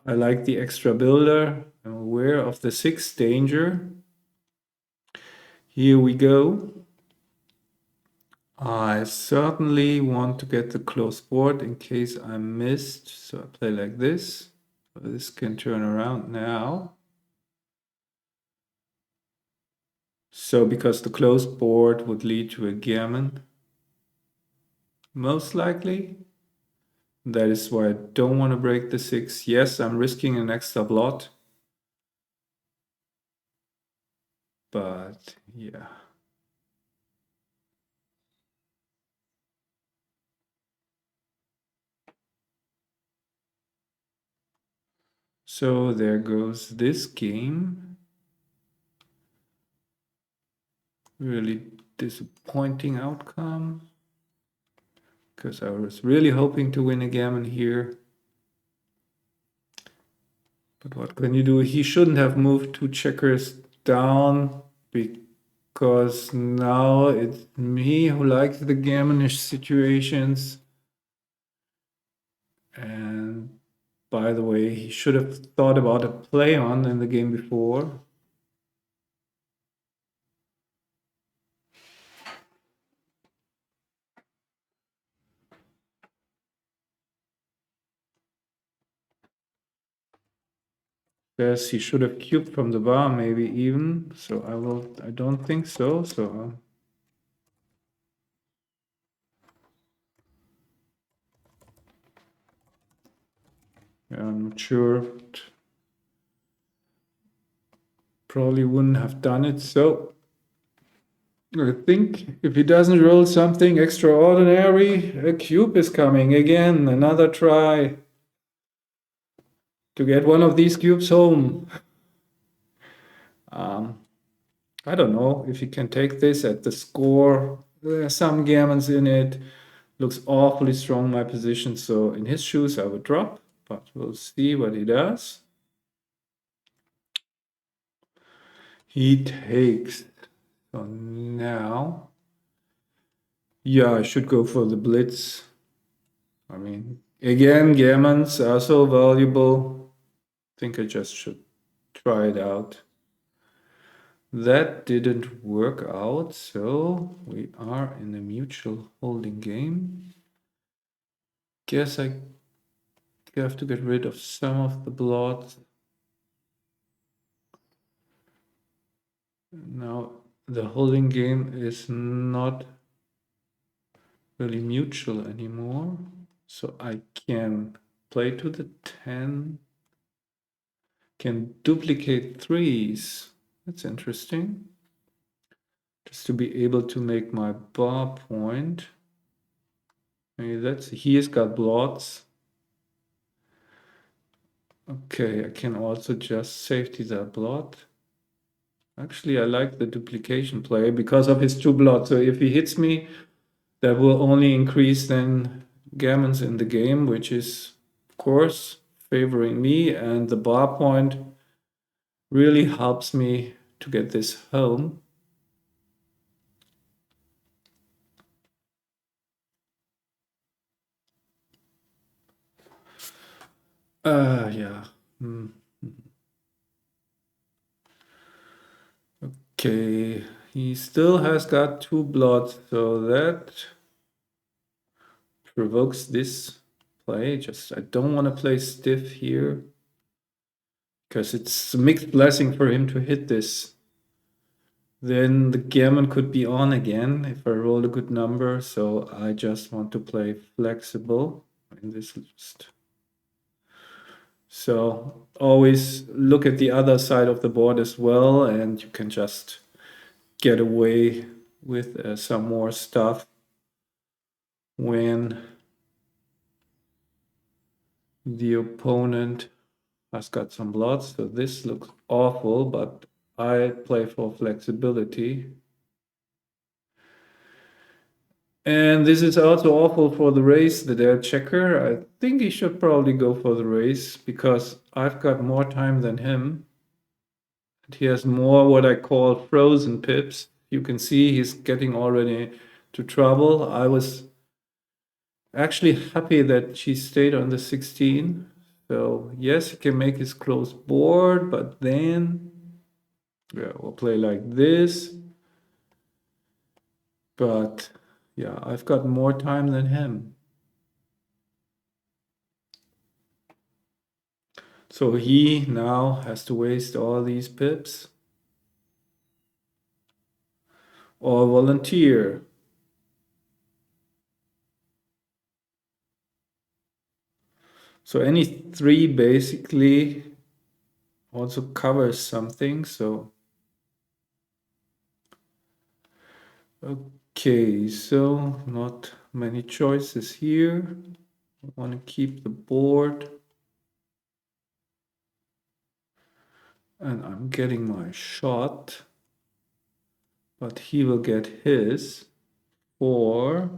Speaker 1: I like the extra builder. I'm aware of the 6 danger. Here we go. I certainly want to get the close board in case I missed. So I play like this. This can turn around now. So because the closed board would lead to a gammon, most likely. That is why I don't want to break the 6. Yes, I'm risking an extra blot. But yeah. So there goes this game. Really disappointing outcome. Because I was really hoping to win a gammon here. But what can you do? He shouldn't have moved 2 checkers down because now it's me who likes the gammonish situations. And by the way, he should have thought about a play on in the game before. Yes, he should have cubed from the bar, maybe even. So I don't think so. So yeah, I'm not sure. Probably wouldn't have done it. So I think if he doesn't roll something extraordinary, a cube is coming again. Another try to get one of these cubes home. I don't know if he can take this at the score. There are some gammons in it. Looks awfully strong, my position. So in his shoes, I would drop, but we'll see what he does. He takes. So now, yeah, I should go for the blitz. I mean, again, gammons are so valuable. I think I just should try it out. That didn't work out, so we are in a mutual holding game. Guess I have to get rid of some of the blots. Now the holding game is not really mutual anymore, so I can play to the 10, can duplicate 3s. That's interesting. Just to be able to make my bar point. Maybe he has got blots. Okay, I can also just safety that blot. Actually, I like the duplication play because of his 2 blots. So if he hits me, that will only increase then gammons in the game, which is, of course, favoring me. And the bar point really helps me to get this home. Yeah. Okay, he still has got 2 blots, so that provokes this play. Just I don't want to play stiff here because it's a mixed blessing for him to hit this. Then the gammon could be on again if I roll a good number, so I just want to play flexible in this list. So always look at the other side of the board as well, and you can just get away with some more stuff when the opponent has got some blots. So this looks awful, but I play for flexibility. And this is also awful for the race, the dead checker. I think he should probably go for the race because I've got more time than him. And he has more what I call frozen pips. You can see he's getting already to trouble. I was actually happy that she stayed on the 16. So yes, he can make his closed board, but then yeah, we'll play like this. But yeah, I've got more time than him. So he now has to waste all these pips or volunteer. So any 3 basically also covers something. So okay, so not many choices here. I want to keep the board. And I'm getting my shot. But he will get his. 4.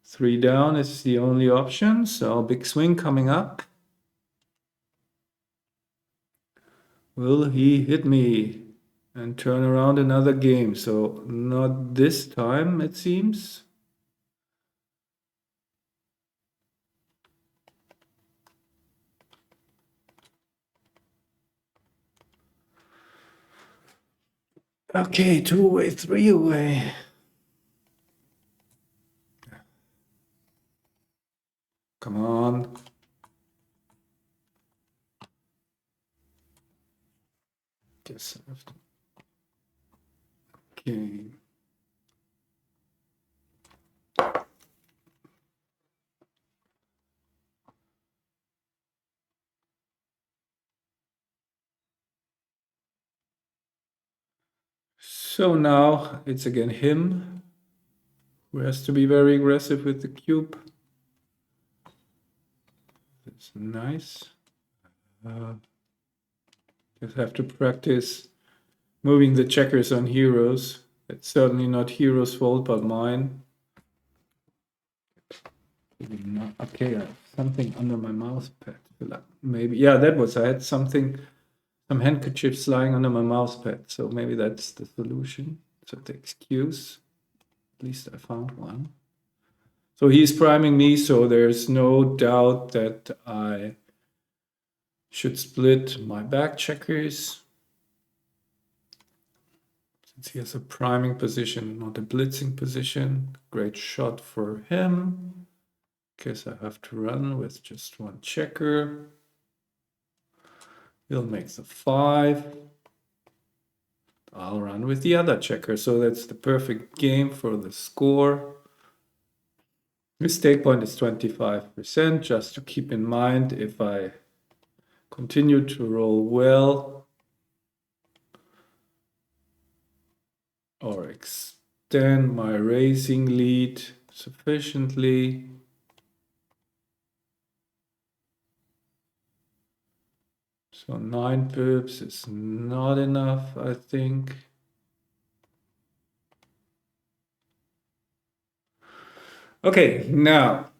Speaker 1: 3 down is the only option. So big swing coming up. Will he hit me and turn around another game? So not this time, it seems. Okay, 2 away, 3 away. Come on. Guess I have to. Okay. So now it's again him who has to be very aggressive with the cube. That's nice. Just have to practice moving the checkers on heroes. It's certainly not heroes' fault, but mine. Okay, I have something under my mouse pad. Maybe, yeah, that was, I had something, some handkerchiefs lying under my mouse pad. So maybe that's the solution. So the excuse, at least I found one. So he's priming me, so there's no doubt that I should split my back checkers. Since he has a priming position, not a blitzing position. Great shot for him. Guess I have to run with just one checker. He'll make the 5. I'll run with the other checker. So that's the perfect game for the score. Mistake point is 25%, just to keep in mind if I continue to roll well or extend my racing lead sufficiently. So 9 pips is not enough, I think. Okay, now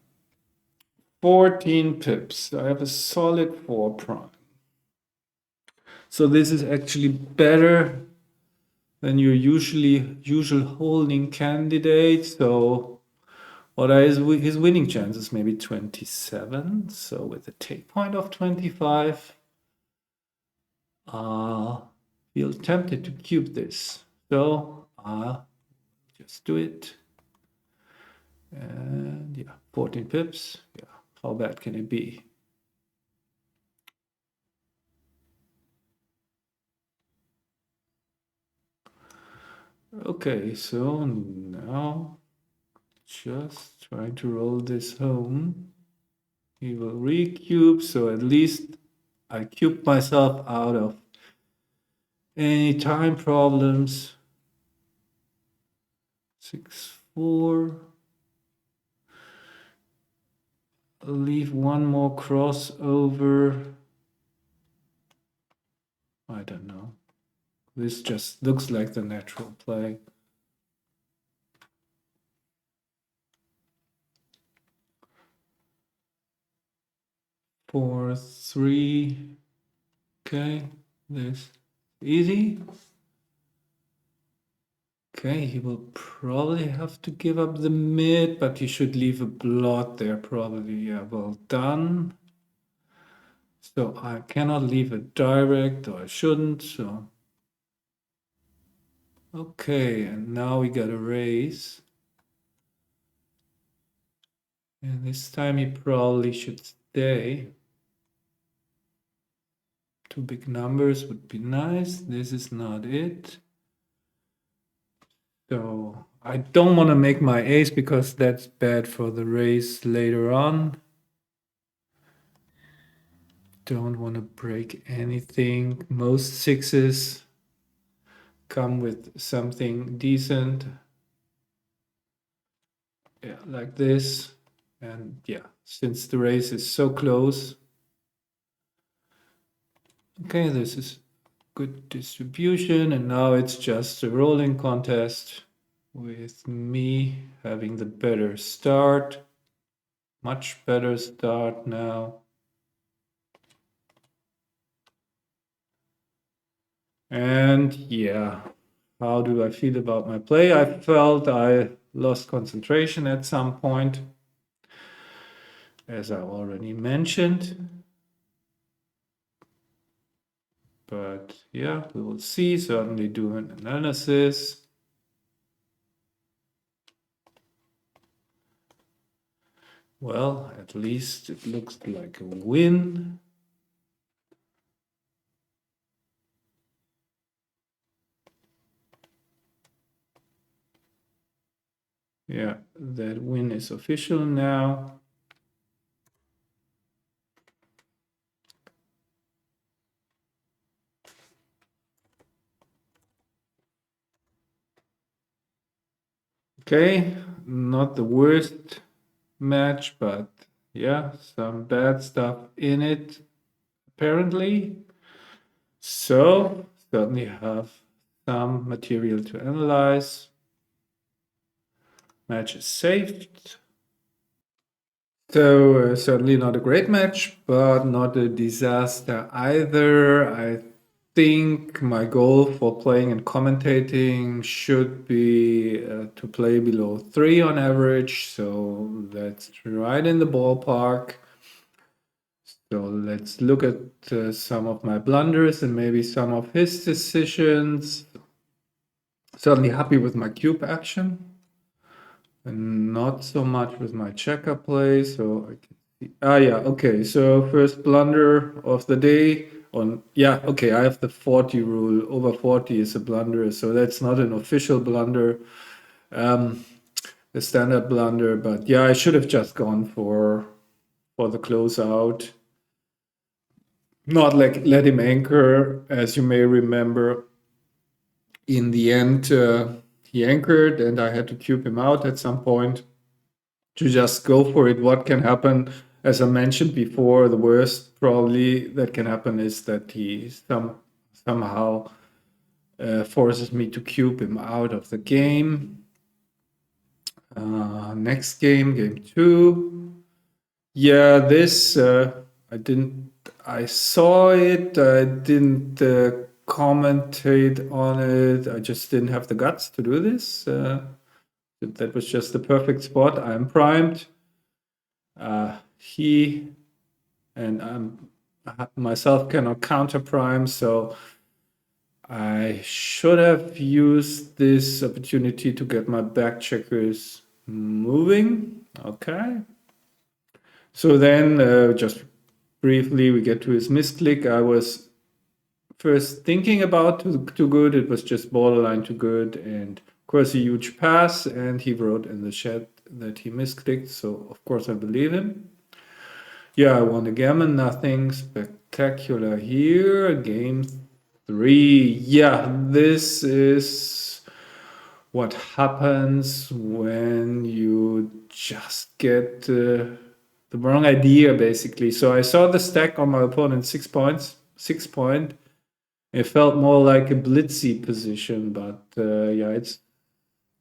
Speaker 1: 14 pips. I have a solid 4 prime. So this is actually better than your usual holding candidate. So what is his winning chances? Maybe 27. So with a take point of 25, feel tempted to cube this. So just do it. And yeah, 14 pips. Yeah, how bad can it be? Okay, so now just trying to roll this home. He will recube, so at least I cube myself out of any time problems. 6, 4. I'll leave one more crossover. I don't know. This just looks like the natural play. Four, 3. Okay, this easy. Okay, he will probably have to give up the mid, but he should leave a blot there probably. Yeah, well done. So I cannot leave it direct, or I shouldn't, so. Okay, and now we got a raise. And this time he probably should stay. 2 big numbers would be nice. This is not it. So I don't want to make my ace because that's bad for the race later on. don't want to break anything. Most sixes come with something decent. Yeah, like this. And yeah, since the race is so close. Okay, this is good distribution, and now it's just a rolling contest with me having the better start. Much better start now. And yeah, how do I feel about my play? I felt I lost concentration at some point, as I already mentioned. But yeah, we will see. Certainly do an analysis. Well, at least it looks like a win. Yeah, that win is official now. Okay, not the worst match, but yeah, some bad stuff in it, apparently. So, certainly have some material to analyze. Match is saved. So, certainly not a great match, but not a disaster either. I think my goal for playing and commentating should be to play below 3 on average. So, that's right in the ballpark. So, let's look at some of my blunders and maybe some of his decisions. Certainly happy with my cube action. And not so much with my checker play, so I can see. Yeah, okay. So first blunder of the day okay, I have the 40 rule. Over 40 is a blunder, so that's not an official blunder, the standard blunder. But yeah, I should have just gone for the closeout. Not like let him anchor, as you may remember. In the end, he anchored, and I had to cube him out at some point. To just go for it. What can happen, as I mentioned before, the worst probably that can happen is that he somehow forces me to cube him out of the game. Next game, game 2. Yeah, this I saw it. I didn't commentate on it. I just didn't have the guts to do this. That was just the perfect spot. I'm primed. He and myself cannot counter prime, so I should have used this opportunity to get my back checkers moving. Okay. So then, just briefly, we get to his misclick. I was first thinking about too good. It was just borderline too good, and of course a huge pass. And he wrote in the chat that he misclicked, so of course I believe him. Yeah, I won the gammon. Nothing spectacular here. Game 3. Yeah, this is what happens when you just get the wrong idea, basically. So I saw the stack on my opponent 6 points, 6 point. It felt more like a blitzy position, but yeah, it's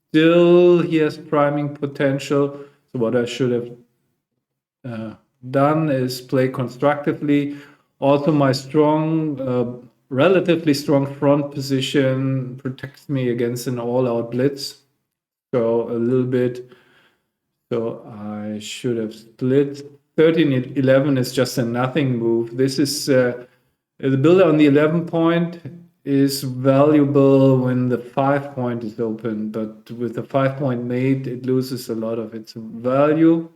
Speaker 1: still, he has priming potential. So what I should have done is play constructively. Also, my relatively strong front position protects me against an all-out blitz. So a little bit. So I should have split. 13-11 is just a nothing move. This is the builder on the 11 point is valuable when the 5 point is open, but with the 5 point mate, it loses a lot of its value.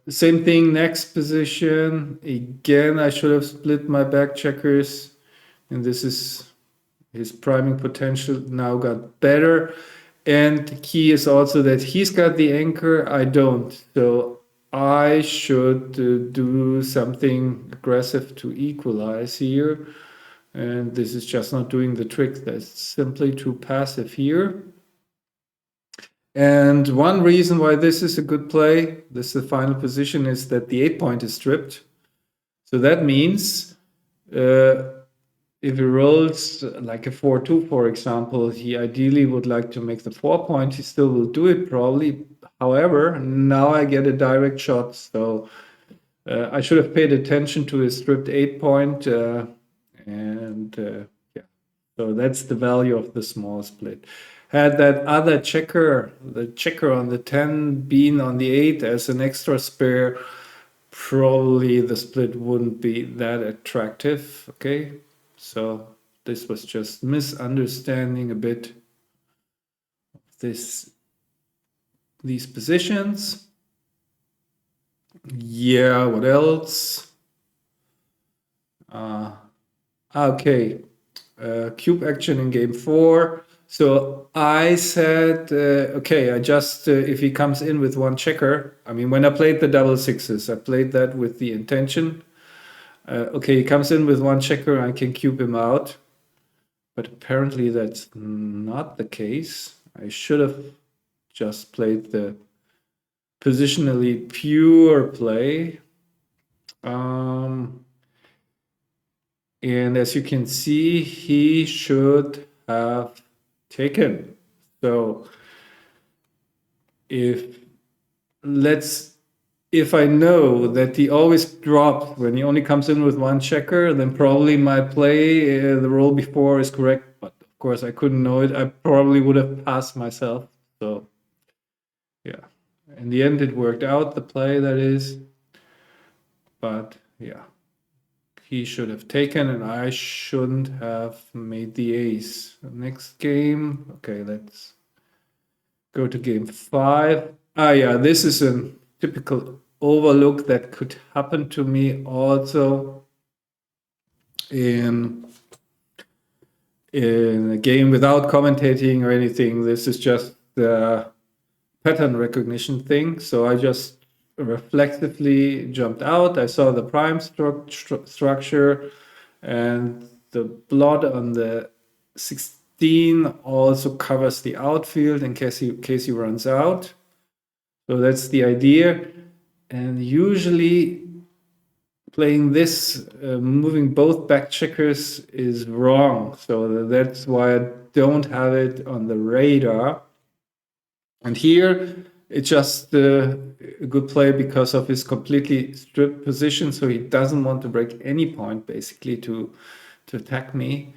Speaker 1: Same thing, next position. Again, I should have split my back checkers, and this is his priming potential now got better. And the key is also that he's got the anchor, I don't. So I should do something aggressive to equalize here. And this is just not doing the trick. That's simply too passive here. And one reason why this is a good play, this is the final position, is that the 8-point is stripped. So that means if he rolls like a 4-2, for example, he ideally would like to make the 4-point. He still will do it probably. However, now I get a direct shot. So I should have paid attention to his stripped 8-point. Yeah, so that's the value of the small split. Had that other checker, the checker on the 10, been on the 8 as an extra spare, probably the split wouldn't be that attractive. Okay, so this was just misunderstanding a bit these positions. Yeah, what else? Okay, cube action in game 4. So I said, okay, I just, if he comes in with one checker, I mean, when I played the double sixes, I played that with the intention. Okay, he comes in with one checker, I can cube him out. But apparently that's not the case. I should have just played the positionally pure play. And as you can see, he should have taken. So if I know that he always drops when he only comes in with one checker, then probably my play, the roll before is correct. But of course, I couldn't know it. I probably would have passed myself. So yeah, in the end, it worked out, the play that is. But yeah, he should have taken and I shouldn't have made the ace. Next game, okay, let's go to game 5. Yeah, this is a typical overlook that could happen to me also in a game without commentating or anything. This is just the pattern recognition thing. So I just reflexively jumped out. I saw the prime structure and the blot on the 16 also covers the outfield in case he runs out. So that's the idea. And usually playing this, moving both back checkers is wrong. So that's why I don't have it on the radar. And here it's just a good play because of his completely stripped position. So he doesn't want to break any point basically to attack me.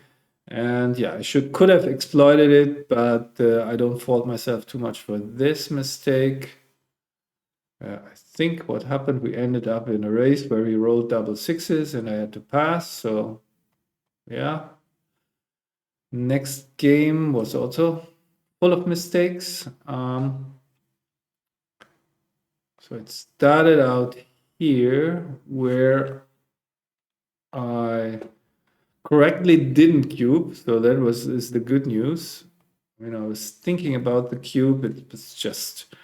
Speaker 1: And yeah, I could have exploited it, but I don't fault myself too much for this mistake. I think what happened, we ended up in a race where he rolled double sixes and I had to pass. So yeah. Next game was also full of mistakes. So it started out here where I correctly didn't cube. So that is the good news. When I was thinking about the cube, it was just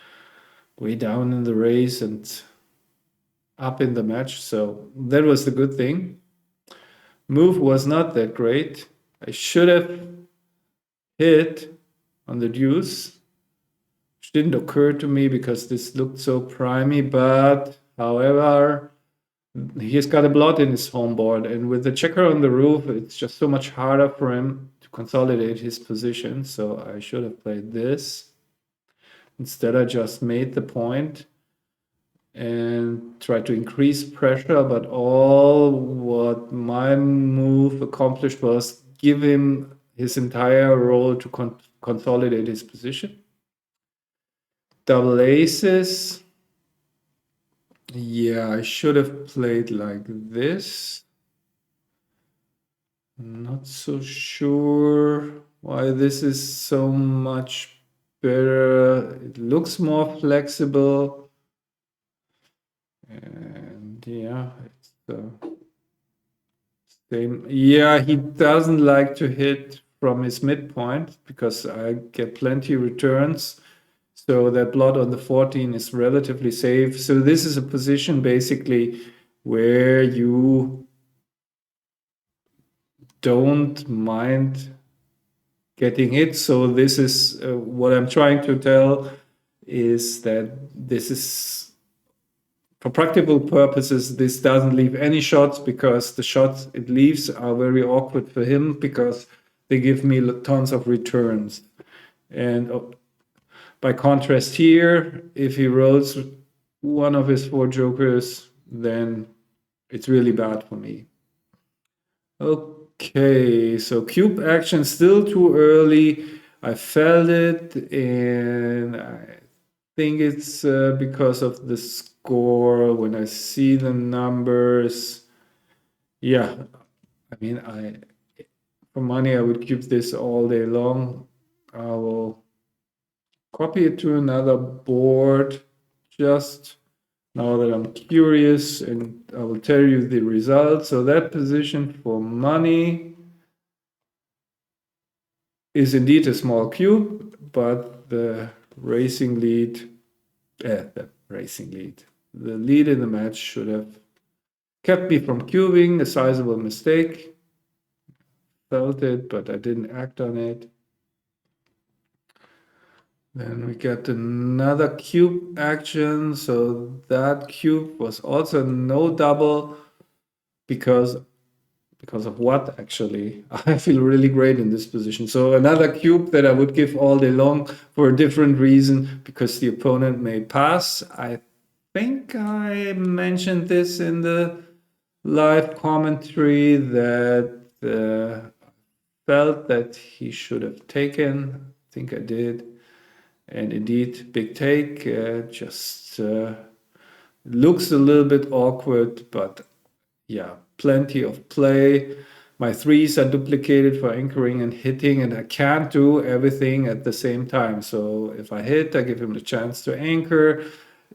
Speaker 1: way down in the race and up in the match. So that was the good thing. Move was not that great. I should have hit on the deuce, which didn't occur to me because this looked so primey, but however, he's got a blot in his home board, and with the checker on the roof, it's just so much harder for him to consolidate his position. So I should have played this. Instead, I just made the point and tried to increase pressure, but all what my move accomplished was give him his entire roll to consolidate his position. Double aces. Yeah, I should have played like this. Not so sure why this is so much better. It looks more flexible. And yeah, it's the same. Yeah, he doesn't like to hit from his midpoint because I get plenty returns. So that blot on the 14 is relatively safe. So this is a position basically where you don't mind getting hit. So this is what I'm trying to tell is that this is, for practical purposes, this doesn't leave any shots, because the shots it leaves are very awkward for him because they give me tons of returns. And by contrast here, if he rolls one of his 4 jokers, then it's really bad for me. Okay, so cube action still too early. I felt it, and I think it's because of the score. When I see the numbers, yeah, I mean, for money I would cube this all day long. I will copy it to another board just now that I'm curious, and I will tell you the result. So that position for money is indeed a small cube, but the lead in the match should have kept me from cubing, a sizable mistake. Felt it, but I didn't act on it. Then we get another cube action. So that cube was also no double because of what, actually? I feel really great in this position. So another cube that I would give all day long for a different reason, because the opponent may pass. I think I mentioned this in the live commentary that felt that he should have taken. I think I did. And indeed, big take, just looks a little bit awkward, but yeah, plenty of play. My 3s are duplicated for anchoring and hitting, and I can't do everything at the same time. So if I hit, I give him the chance to anchor.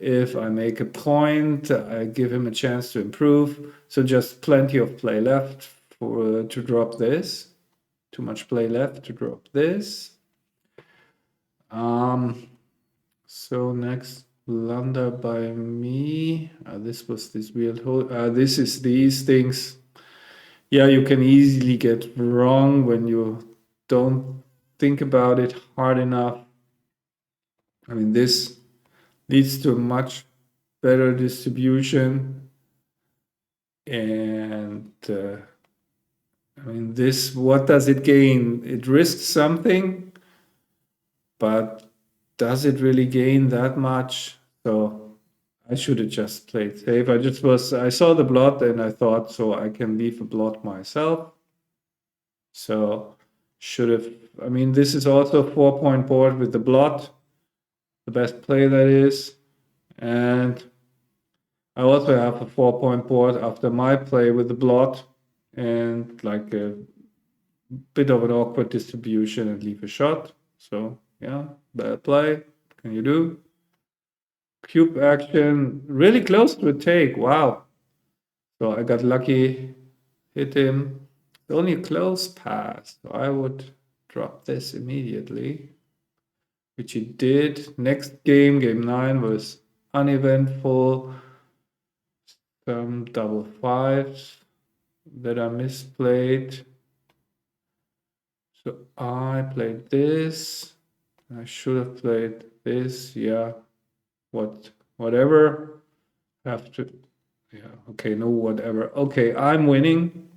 Speaker 1: If I make a point, I give him a chance to improve. So just plenty of play left to drop this. Too much play left to drop this. So next blunder by me. This was this weird hole. This is these things. Yeah, you can easily get wrong when you don't think about it hard enough. I mean, this leads to a much better distribution. And I mean, this, what does it gain? It risks something, but does it really gain that much? So I should have just played safe. I saw the blot and I thought, so I can leave a blot myself. So should have, I mean, this is also a 4-point board with the blot, the best play that is. And I also have a 4-point board after my play with the blot, and like a bit of an awkward distribution and leave a shot. So yeah, bad play. What can you do? Cube action, really close to a take. Wow. So I got lucky, hit him. It's only a close pass. So I would drop this immediately, which he did. Next game, game 9, was uneventful. Some double 5s that I misplayed. So I played this. I should have played this. Yeah. Whatever. Have to. Yeah. Okay. No, whatever. Okay. I'm winning.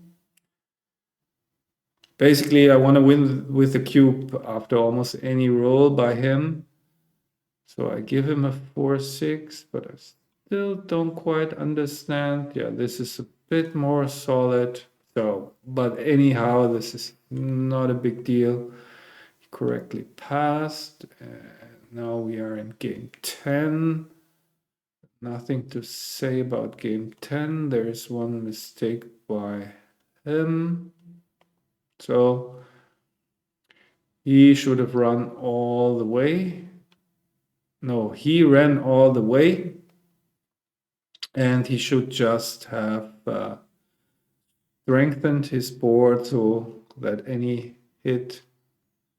Speaker 1: Basically, I want to win with the cube after almost any roll by him. So I give him a 4-6, but I still don't quite understand. Yeah, this is a bit more solid. So, but anyhow, this is not a big deal. He correctly passed. Now we are in game 10. Nothing to say about game 10. There is one mistake by him. So he should have run all the way. No, he ran all the way. And he should just have strengthened his board so that any hit,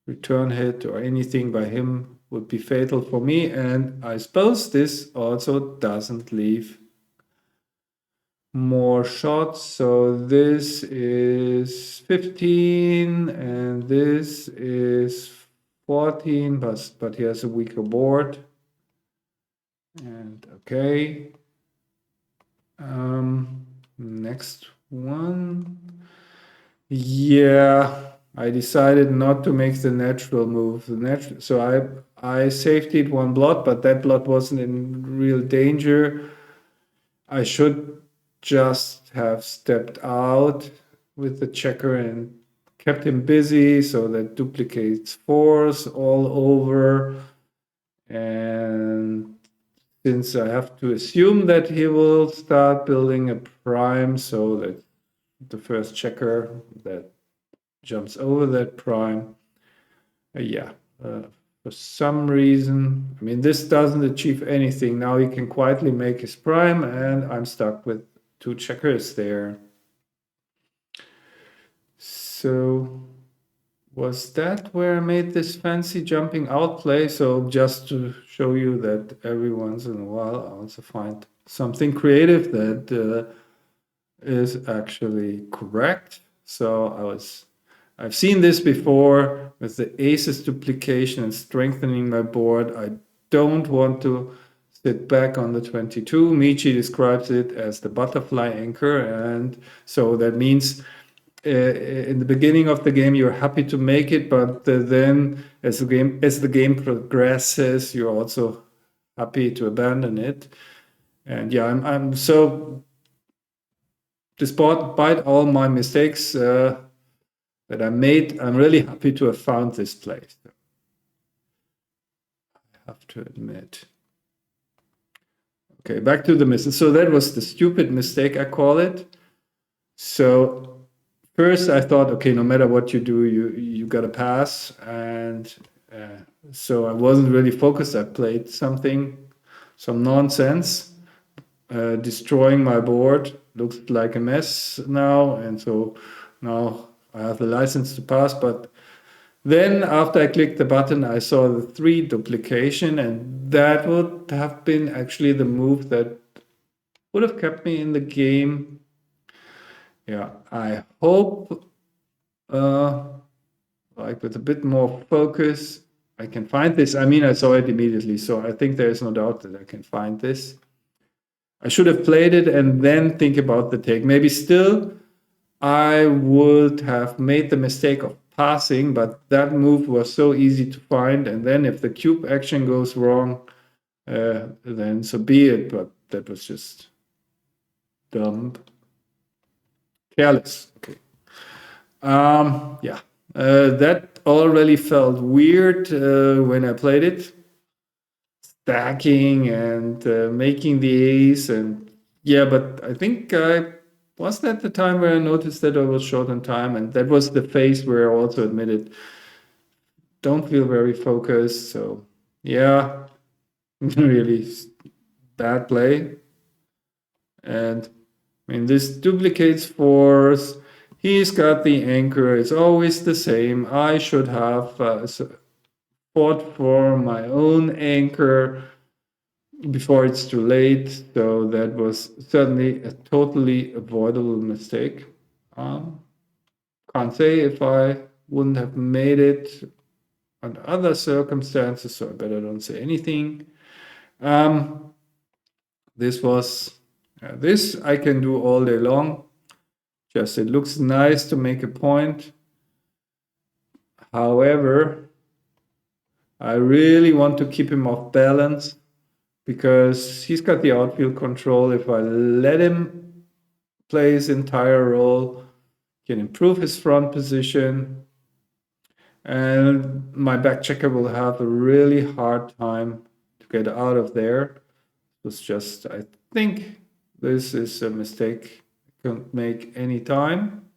Speaker 1: return hit, or anything by him would be fatal for me. And I suppose this also doesn't leave more shots. So this is 15 and this is 14, but he has a weaker board. And okay. Next one. Yeah, I decided not to make the natural move. So I safetied one blot, but that blot wasn't in real danger. I should just have stepped out with the checker and kept him busy, so that duplicates 4s all over. And since I have to assume that he will start building a prime, so that the first checker that jumps over that prime, for some reason, I mean, this doesn't achieve anything. Now he can quietly make his prime, and I'm stuck with 2 checkers there. So was that where I made this fancy jumping out play? So just to show you that every once in a while I also find something creative that is actually correct. So I've seen this before with the aces duplication and strengthening my board. I don't want to sit back on the 22. Michi describes it as the butterfly anchor, and so that means in the beginning of the game you're happy to make it, but then as the game progresses, you're also happy to abandon it. And yeah, I'm so, despite all my mistakes that I made, I'm really happy to have found this place. I have to admit. Okay, back to the mistake. So that was the stupid mistake, I call it. So first, I thought, okay, no matter what you do, you got to pass, and so I wasn't really focused. I played some nonsense, destroying my board. Looks like a mess now, and so now I have the license to pass. But then, after I clicked the button, I saw the 3 duplication, and that would have been actually the move that would have kept me in the game. Yeah, I hope, like with a bit more focus, I can find this. I mean, I saw it immediately, so I think there is no doubt that I can find this. I should have played it and then think about the take. Maybe still, I would have made the mistake of passing, but that move was so easy to find. And then if the cube action goes wrong, then so be it. But that was just dumb. Careless. Okay. Yeah. That already felt weird when I played it. Stacking and making the ace, and yeah, but I think I was that the time where I noticed that I was short on time, and that was the phase where I also admitted don't feel very focused. So yeah, really bad play. And I mean, this duplicates 4s. He's got the anchor. It's always the same. I should have fought for my own anchor before it's too late. So that was certainly a totally avoidable mistake. Can't say if I wouldn't have made it under other circumstances, so I better don't say anything. This I can do all day long. Just it looks nice to make a point. However, I really want to keep him off balance because he's got the outfield control. If I let him play his entire role, he can improve his front position, and my back checker will have a really hard time to get out of there. It's just, I think this is a mistake I can't make any time.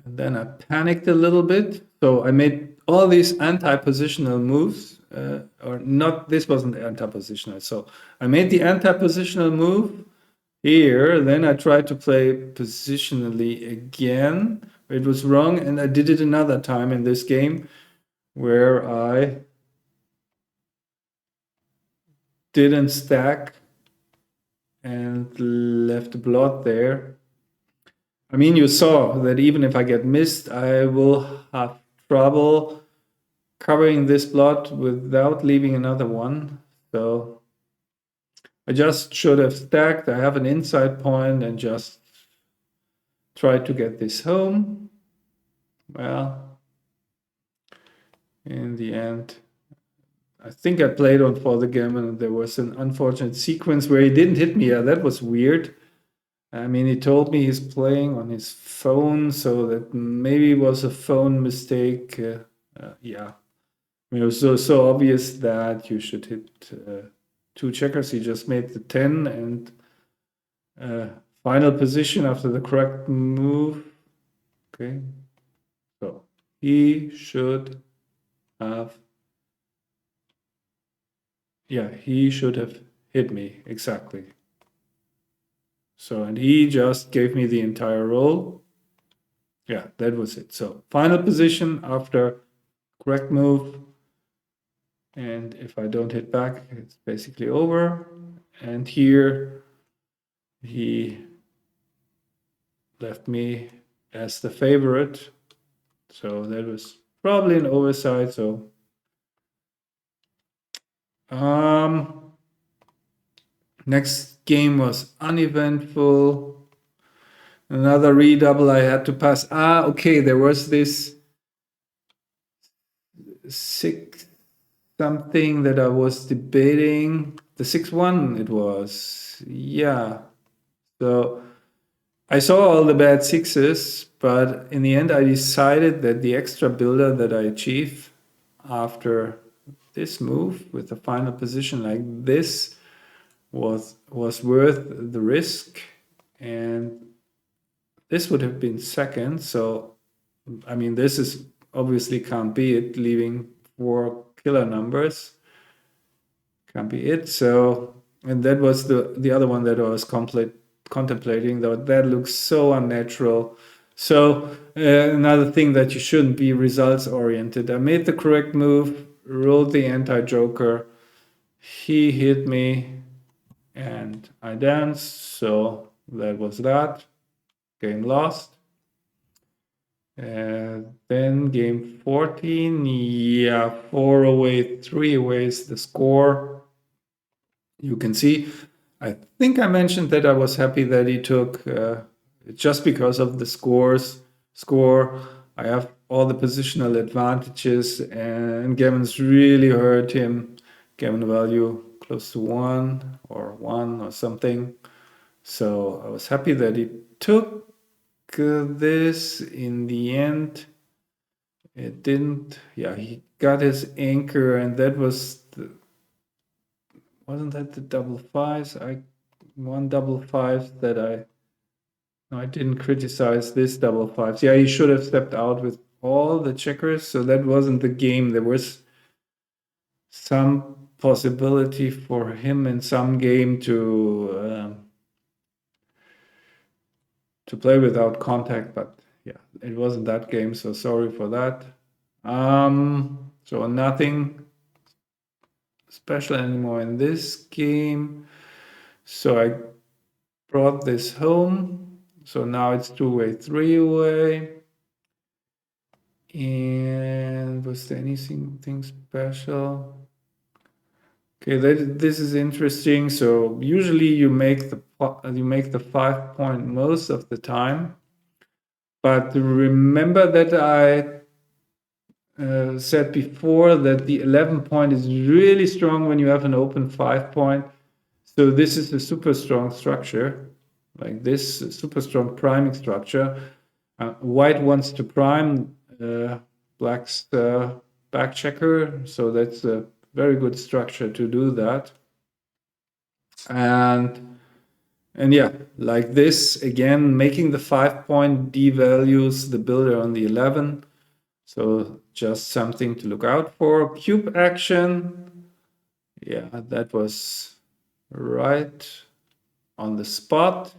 Speaker 1: And then I panicked a little bit. So I made all these anti-positional moves, or not, this wasn't anti-positional. So I made the anti-positional move here, then I tried to play positionally again. It was wrong, and I did it another time in this game where I didn't stack and left a blot there. I mean, you saw that even if I get missed, I will have trouble covering this blot without leaving another one. So I just should have stacked. I have an inside point and just tried to get this home. Well, in the end, I think I played on for the game, and there was an unfortunate sequence where he didn't hit me. Yeah, that was weird. I mean, he told me he's playing on his phone, so that maybe it was a phone mistake. Yeah, I mean, it was so obvious that you should hit 2 checkers. He just made the 10 and final position after the correct move. Okay, so he should have. Yeah, he should have hit me exactly. So, and he just gave me the entire roll. Yeah, that was it. So, final position after correct move. And if I don't hit back, it's basically over. And here he left me as the favorite. So that was probably an oversight. So next game was uneventful. Another redouble I had to pass. Okay, there was this 6 something that I was debating. The 6-1 it was. Yeah. So I saw all the bad 6s, but in the end I decided that the extra builder that I achieve after this move with the final position like this was worth the risk, and this would have been second. So I mean, this is obviously can't be it, leaving 4 killer numbers can't be it. So, and that was the other one that I was contemplating, though that looks so unnatural. So another thing that you shouldn't be results oriented. I made the correct move, rolled the anti-joker, he hit me, and I danced. So that was that. Game lost. Then game 14, yeah, 4 away, 3 away is the score. You can see, I think I mentioned that I was happy that he took, just because of the score. I have all the positional advantages, and Gavin's really hurt him. Gavin value close to 1 or something. So I was happy that he took this. In the end it didn't. Yeah, he got his anchor, and that was wasn't that the double 5s? I won double 5s that I didn't criticize this double 5s. Yeah, he should have stepped out with all the checkers, so that wasn't the game. There was some possibility for him in some game to play without contact, but yeah, it wasn't that game, so sorry for that. So nothing special anymore in this game. So I brought this home. So now it's 2 away, 3 away. And was there anything special? Okay, this is interesting. So usually you make the 5 point most of the time, but remember that I said before that the 11 point is really strong when you have an open 5 point. So this is a super strong structure, like this super strong priming structure. White wants to prime black's back checker, so that's a very good structure to do that. And yeah, like this again, making the 5 point devalues the builder on the 11. So just something to look out for. Cube action. Yeah, that was right on the spot.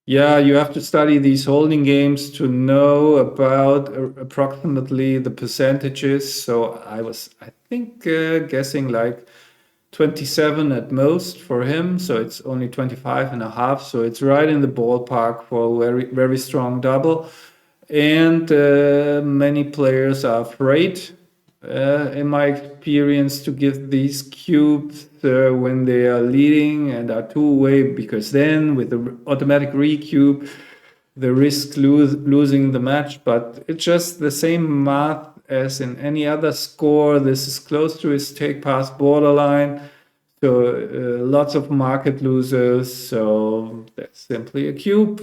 Speaker 1: Yeah, you have to study these holding games to know about approximately the percentages. So I was, I think, guessing like 27 at most for him, so it's only 25.5, so it's right in the ballpark for a very, very strong double. And many players are afraid, in my experience, to give these cubes when they are leading and are two-way, because then with the automatic recube, they risk losing the match. But it's just the same math as in any other score. This is close to his take pass borderline. So lots of market losers. So that's simply a cube.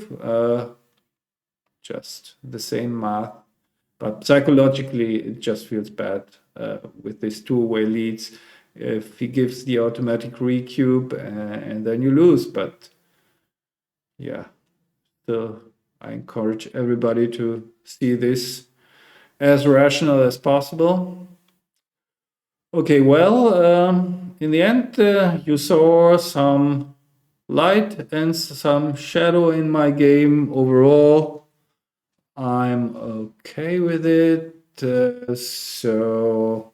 Speaker 1: Just the same math. But psychologically, it just feels bad with these two-way leads. If he gives the automatic recube and then you lose. But yeah, still, I encourage everybody to see this as rational as possible. Okay, well, in the end, you saw some light and some shadow in my game. Overall, I'm okay with it. So,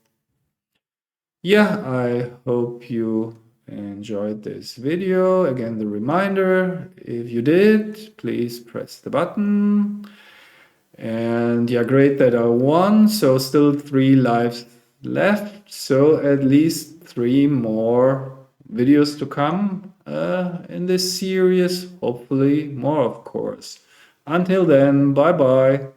Speaker 1: yeah, I hope you enjoyed this video. Again, the reminder, if you did, please press the button. And yeah, great that I won. So still 3 lives left. So at least 3 more videos to come in this series. Hopefully more, of course. Until then, bye bye.